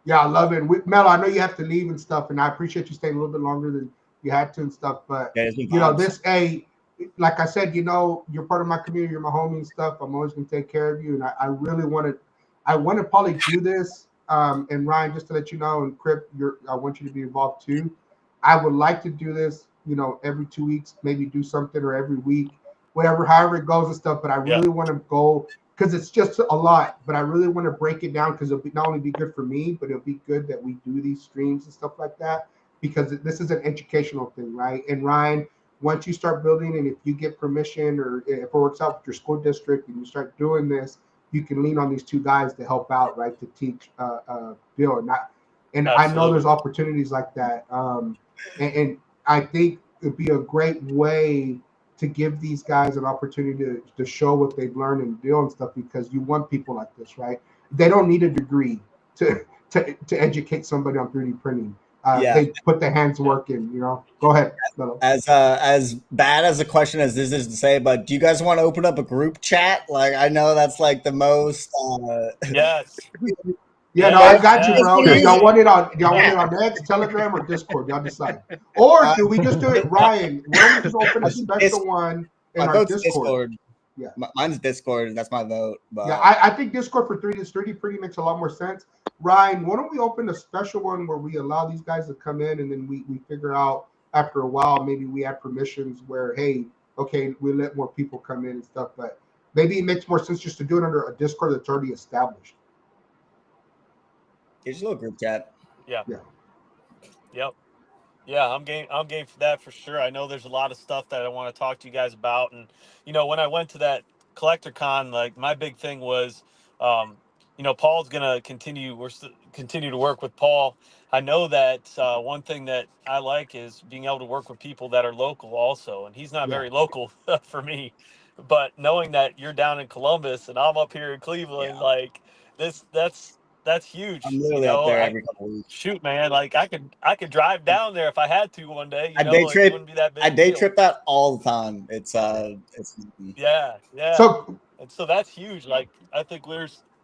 S1: Yeah, I love it. Mel, I know you have to leave and stuff, and I appreciate you staying a little bit longer than you had to and stuff. But like I said, you're part of my community, you're my homie and stuff. I'm always gonna take care of you, and I really want to probably do this. And Ryan, just to let you know, and Crip, I want you to be involved too. I would like to do this, every 2 weeks, maybe do something, or every week, however it goes and stuff. But I really want to go, because it's just a lot, but I really want to break it down, because it'll not only be good for me, but it'll be good that we do these streams and stuff like that, because this is an educational thing, right? And Ryan, once you start building, and if you get permission, or if it works out with your school district and you start doing this, you can lean on these two guys to help out, right? To teach Bill. And I know there's opportunities like that. And I think it'd be a great way to give these guys an opportunity to show what they've learned and deal and stuff, because you want people like this, right? They don't need a degree to educate somebody on 3D printing. They put their hands work in, Go ahead.
S2: As bad as a question as this is to say, but do you guys want to open up a group chat? I know that's the most.
S3: Yes.
S1: Yeah, no, I got you, bro. Y'all want it on X, Telegram, or Discord? Y'all decide. Or do we just do it, Ryan? Why don't we just open a special one in our Discord?
S2: Yeah, mine's Discord. That's my vote. But
S1: yeah, I think Discord for 3D printing makes a lot more sense. Ryan, why don't we open a special one where we allow these guys to come in, and then we figure out after a while, maybe we add permissions where, hey, okay, we let more people come in and stuff. But maybe it makes more sense just to do it under a Discord that's already established.
S2: It's a little group chat.
S3: Yeah.
S1: Yeah.
S3: Yep. Yeah, I'm game. I'm game for that for sure. I know there's a lot of stuff that I want to talk to you guys about, and when I went to that collector con, like my big thing was, Paul's gonna continue. Continue to work with Paul. I know that one thing that I like is being able to work with people that are local also, and he's not
S1: Yeah.
S3: very local for me, but knowing that you're down in Columbus and I'm up here in Cleveland,
S2: Yeah.
S3: like that's
S2: I'm
S3: huge.
S2: literally up there every couple weeks.
S3: Shoot, man, like I could drive down there if I had to one day.
S2: I day
S3: Like it
S2: trip.
S3: wouldn't be that big
S2: I
S3: a
S2: day
S3: deal.
S2: trip that all the time. It's
S3: Yeah,
S1: So,
S3: and so that's huge. Like I think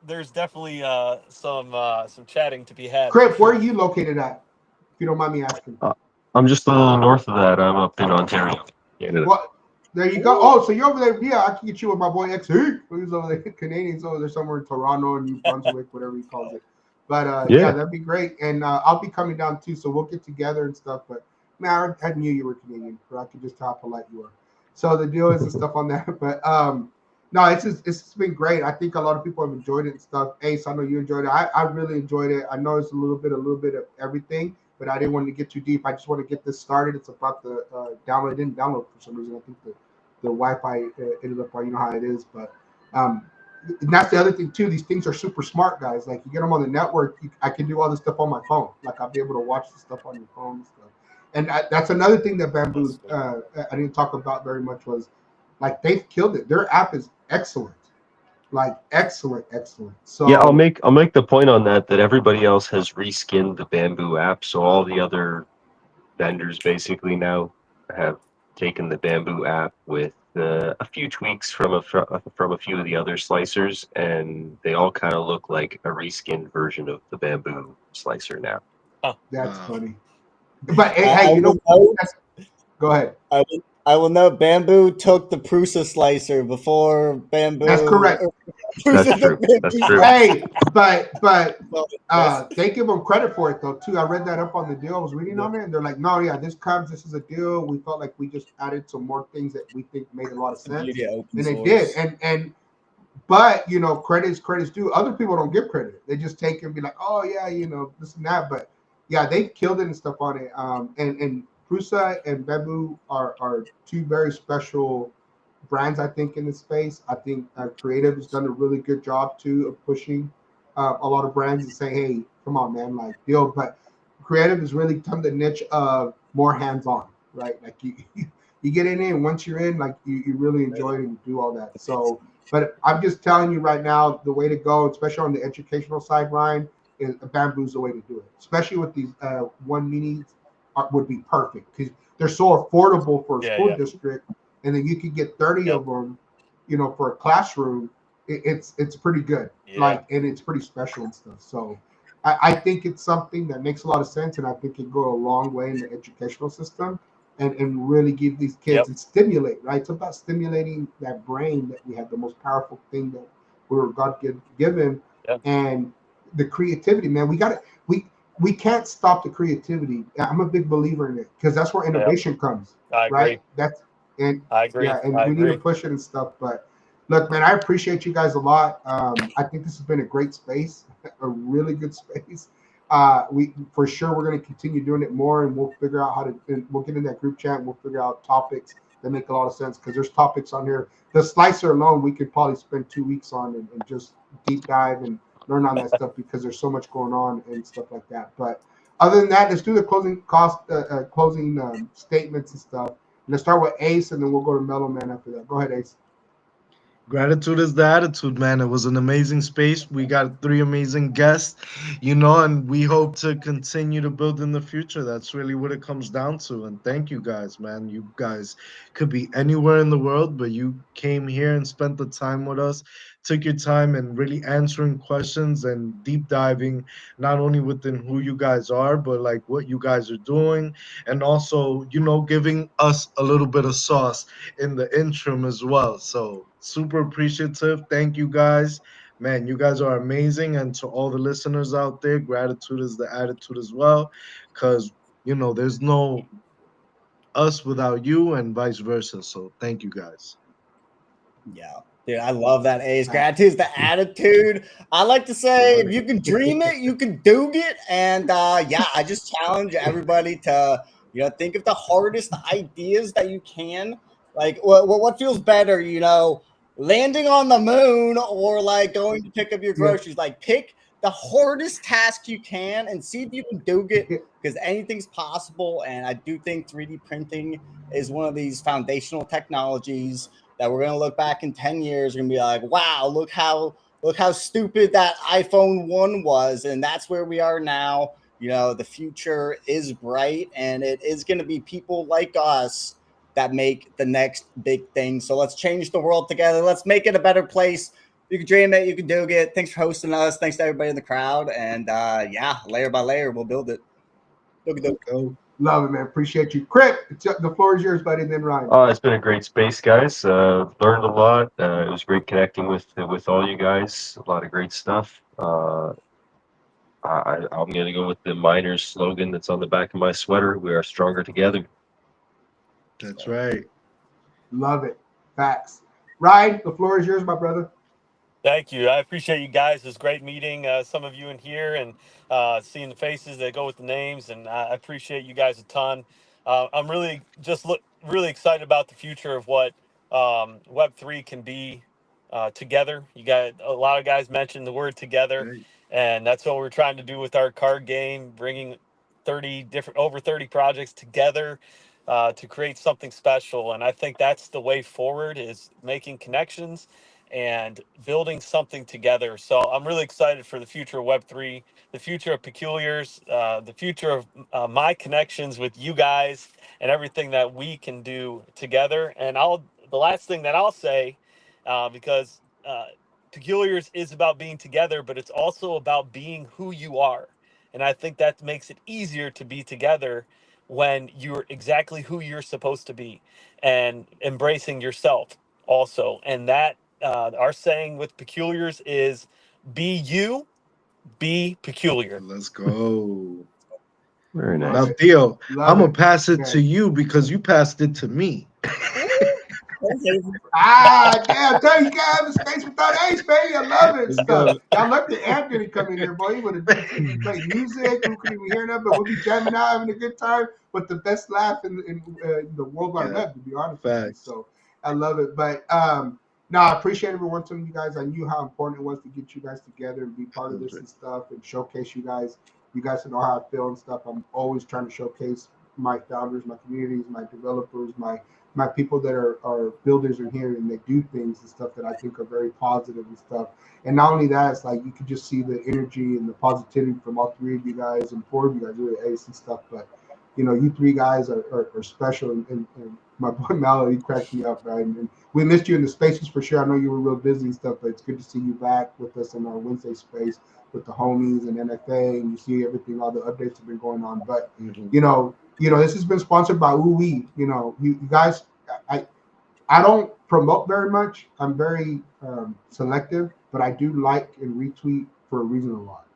S3: there's definitely some chatting to be had for
S1: Crip, where are
S3: sure.
S1: you located at? If you don't mind me asking.
S4: Uh, I'm just a little north of that. I'm up in Ontario, Canada.
S1: What? There you go. Oh, so you're over there. Yeah, I can get you with my boy XE. He's over there. Canadians over there somewhere in Toronto or New Brunswick, whatever he calls it. But yeah,
S4: Yeah.
S1: that'd be great. And I'll be coming down too, so we'll get together and stuff. But man, I knew you were Canadian, but I could just tell how polite you are. So the deal is and stuff on that. But no, it's been great. I think a lot of people have enjoyed it and stuff. Ace, I know you enjoyed it. I really enjoyed it. I know it's a little bit of everything, but I didn't want to get too deep. I just want to get this started. It's about the download. It didn't download for some reason. I think the Wi-Fi ended up, you know how it is. But um, and that's the other thing too. These things are super smart, guys. Like you get them on the network, I can do all this stuff on my phone. Like I'll be able to watch the stuff on your phone and stuff. And that's another thing that
S3: That's
S1: Bamboo
S3: sweet.
S1: I didn't talk about very much was like they've killed it. Their app is excellent, like excellent, excellent.
S4: Yeah, I'll
S1: So
S4: make the point on that everybody else has reskinned the Bamboo app, so all the other vendors basically now have taken the Bamboo app with a few tweaks from a few of the other slicers, and they all kind of look like a reskinned version of the Bamboo slicer now.
S3: Huh.
S1: that's
S5: Wow.
S1: funny. But hey,
S2: I
S1: you know,
S2: will note.
S1: go ahead.
S2: I will note. Bamboo took the Prusa slicer before
S1: That's
S2: Bamboo.
S1: correct.
S4: That's
S2: Prusa
S4: true.
S2: took Bamboo
S4: That's true.
S2: slicer.
S1: Hey, but
S2: So, yes.
S1: they give them credit for it though too. I read that up on the deal. I was reading
S2: Yeah.
S1: on it, and they're like, "No, yeah, this is a deal. We felt like we just added some more things that we think made a lot of
S2: The
S1: sense,
S2: beauty of open
S1: and they did."
S2: source.
S1: And but credits due. Other people don't give credit. They just take it and be like, "Oh yeah, this and that." But yeah, they killed it and stuff on it. And Prusa and Bebu are two very special brands, I think, in this space. I think Creative has done a really good job too of pushing a lot of brands and saying, "Hey, come on, man, like deal." But Creative has really come the niche of more hands-on, right? Like you, you get in it, and once you're in, like you really enjoy it and you do all that. So, but I'm just telling you right now, the way to go, especially on the educational side, Ryan, is Bamboo's the way to do it. Especially with these one minis, would be perfect because they're so affordable for a
S3: Yeah,
S1: school
S3: yeah,
S1: district, and then you could get 30
S3: yep,
S1: of them, for a classroom. It's pretty good,
S3: yeah,
S1: like, and it's pretty special and stuff. So I think it's something that makes a lot of sense, and I think it go a long way in the educational system, and really give these kids
S3: yep,
S1: and stimulate. Right, it's about stimulating that brain that we have, the most powerful thing that we were given,
S3: yep,
S1: and the creativity. Man, we can't stop the creativity. I'm a big believer in it because that's where
S3: yep.
S1: innovation comes,
S3: I agree.
S1: right? That's and
S3: I agree.
S1: yeah, and
S3: I
S1: we need to
S3: agree.
S1: push it and stuff. But look, man, I appreciate you guys a lot. I think this has been a great space, a really good space. We for sure we're going to continue doing it more, and we'll figure out how to. And we'll get in that group chat, and we'll figure out topics that make a lot of sense because there's topics on here. The slicer alone, we could probably spend 2 weeks on and just deep dive and learn on that stuff because there's so much going on and stuff like that. But other than that, let's do the closing statements and stuff. Let's start with Ace, and then we'll go to Mellow Man after that. Go ahead, Ace.
S5: Gratitude is the attitude, man. It was an amazing space. We got three amazing guests, and we hope to continue to build in the future. That's really what it comes down to. And thank you guys, man. You guys could be anywhere in the world, but you came here and spent the time with us, took your time and really answering questions and deep diving, not only within who you guys are, but like what you guys are doing, and also, giving us a little bit of sauce in the interim as well. So super appreciative. Thank you guys. Man, you guys are amazing. And to all the listeners out there, gratitude is the attitude as well. Cause there's no us without you and vice versa. So thank you guys.
S2: Yeah. Dude, I love that, Ace. Gratitude is the attitude. I like to say, if you can dream it, you can do it. And yeah, I just challenge everybody to, think of the hardest ideas that you can. Like, what feels better, landing on the moon or like going to pick up your groceries? Like, pick the hardest task you can and see if you can do it, because anything's possible. And I do think 3D printing is one of these foundational technologies that we're going to look back in 10 years and be like, wow, look how stupid that iPhone 1 was. And that's where we are now. The future is bright, and it is going to be people like us that make the next big thing. So let's change the world together. Let's make it a better place. You can dream it, you can do it. Thanks for hosting us. Thanks to everybody in the crowd. And yeah, layer by layer, we'll build it.
S5: Go.
S1: Love it, man. Appreciate you. Crip, the floor is yours, buddy. And then Ryan.
S4: Oh, it's been a great space, guys. Learned a lot. It was great connecting with all you guys. A lot of great stuff. I'm gonna go with the miners slogan that's on the back of my sweater. We are stronger together.
S5: That's right.
S1: Love it. Facts. Ryan, the floor is yours, my brother.
S3: Thank you. I appreciate you guys. It was great meeting some of you in here and seeing the faces that go with the names. And I appreciate you guys a ton. I'm really really excited about the future of what Web3 can be together. You got a lot of guys mentioned the word together,
S5: Right.
S3: and that's what we're trying to do with our card game, bringing over 30 projects together to create something special. And I think that's the way forward, is making connections and building something together. So I'm really excited for the future of Web3, the future of Peculiars, the future of my connections with you guys, and everything that we can do together. And the last thing that I'll say, because Peculiars is about being together, but it's also about being who you are. And I think that makes it easier to be together when you're exactly who you're supposed to be and embracing yourself also. And that our saying with Peculiars is, be you, be peculiar.
S5: Let's go.
S4: Very
S1: Love
S5: Now,
S4: nice.
S1: it.
S5: Theo,
S1: Love
S5: I'm gonna
S1: it.
S5: pass it to
S1: Okay.
S5: you because you passed it to me.
S1: Damn, tell you guys the space without Ace, baby. I love it and
S5: Let's
S1: stuff.
S5: go.
S1: Y'all look at Anthony come in here, boy. He would have play music. Who could even hear that? But we'll be jamming out, having a good time with the best laugh in the World Wide
S5: Yeah,
S1: Web, to be honest with you.
S5: facts.
S1: So I love it. But no, I appreciate every one of you guys. I knew how important it was to get you guys together and be part of this and stuff and showcase you guys. You guys know how I feel and stuff. I'm always trying to showcase my founders, my communities, my developers, my people that are builders in here, and they do things and stuff that I think are very positive and stuff. And not only that, it's like you could just see the energy and the positivity from all three of you guys and four of you guys, really Ace and stuff. But you three guys are special, and my boy Mallory cracks me up, right? And we missed you in the spaces for sure. I know you were real busy and stuff, but it's good to see you back with us in our Wednesday space with the homies and NFA, and you see everything, all the updates have been going on. But
S5: Mhm.
S1: this has been sponsored by Ooey. You guys, I don't promote very much. I'm very selective, but I do like and retweet for a reason a lot.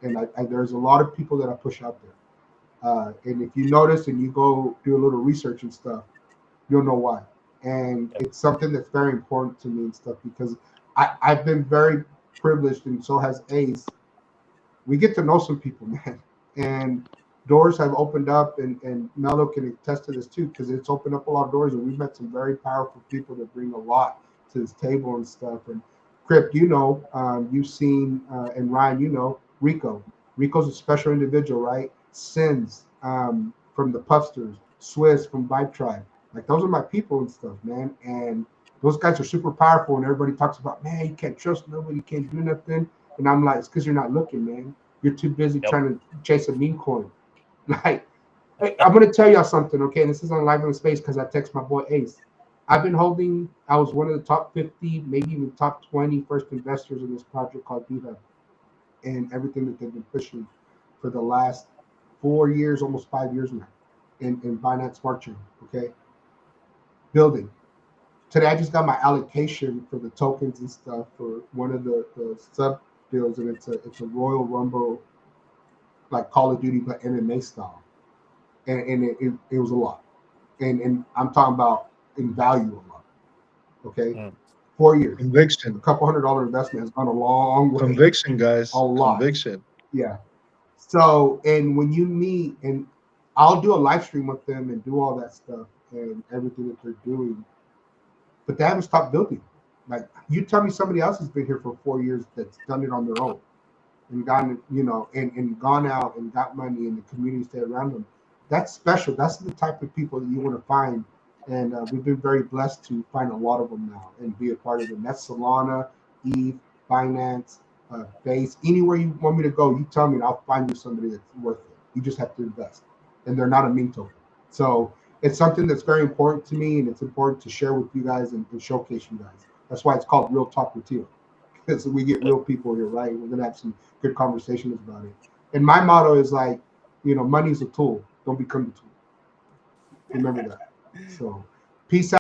S1: And there's a lot of people that I push out there. And if you notice and you go do a little research and stuff, you'll know why. And it's something that's very important to me and stuff because I've been very privileged, and so has Ace. We get to know some people, man. And doors have opened up, and Mello can attest to this too, because it's opened up a lot of doors, and we've met some very powerful people that bring a lot to this table and stuff. And Crip, you've seen, and Ryan, Rico. Rico's a special individual, right? Sins from the Puffsters, Swiss from Vibe Tribe. Like, those are my people and stuff, man. And those guys are super powerful, and everybody talks about, man, you can't trust nobody, you can't do nothing. And I'm like, it's because you're not looking, man. You're too busy
S3: Yep.
S1: trying to chase a meme coin. Like, hey, I'm gonna tell y'all something, okay? And this is on Live in Space because I text my boy Ace. I was one of the top 50, maybe even top 20 first investors in this project called DHub, and everything that they've been pushing for the last 4 years, almost 5 years now, in Binance Smart Chain, okay? Building. Today I just got my allocation for the tokens and stuff for one of the sub deals, and it's a Royal Rumble, like Call of Duty but MMA style, and it was a lot, and I'm talking about in value a lot, okay,
S3: Mm.
S1: 4 years. A
S5: Conviction.
S1: couple $100 investment has gone a long way.
S5: Conviction,
S1: A
S5: guys.
S1: lot.
S5: Conviction.
S1: Yeah. So, and when you meet, and I'll do a live stream with them and do all that stuff and everything that they're doing, but they haven't stopped building. Like, you tell me somebody else has been here for 4 years that's done it on their own and gotten, and gone out and got money in the communities that around them. That's special. That's the type of people that you want to find. And we've been very blessed to find a lot of them now and be a part of them. That's Solana, Eve, Binance, Base. Anywhere you want me to go, you tell me and I'll find you somebody that's worth it. You just have to invest. And they're not a meme token. So it's something that's very important to me, and it's important to share with you guys and showcase you guys. That's why it's called Real Talk with Tio, because we get real people here, right? We're gonna have some good conversations about it. And my motto is like, money's a tool. Don't become the tool. Remember that. So, peace out.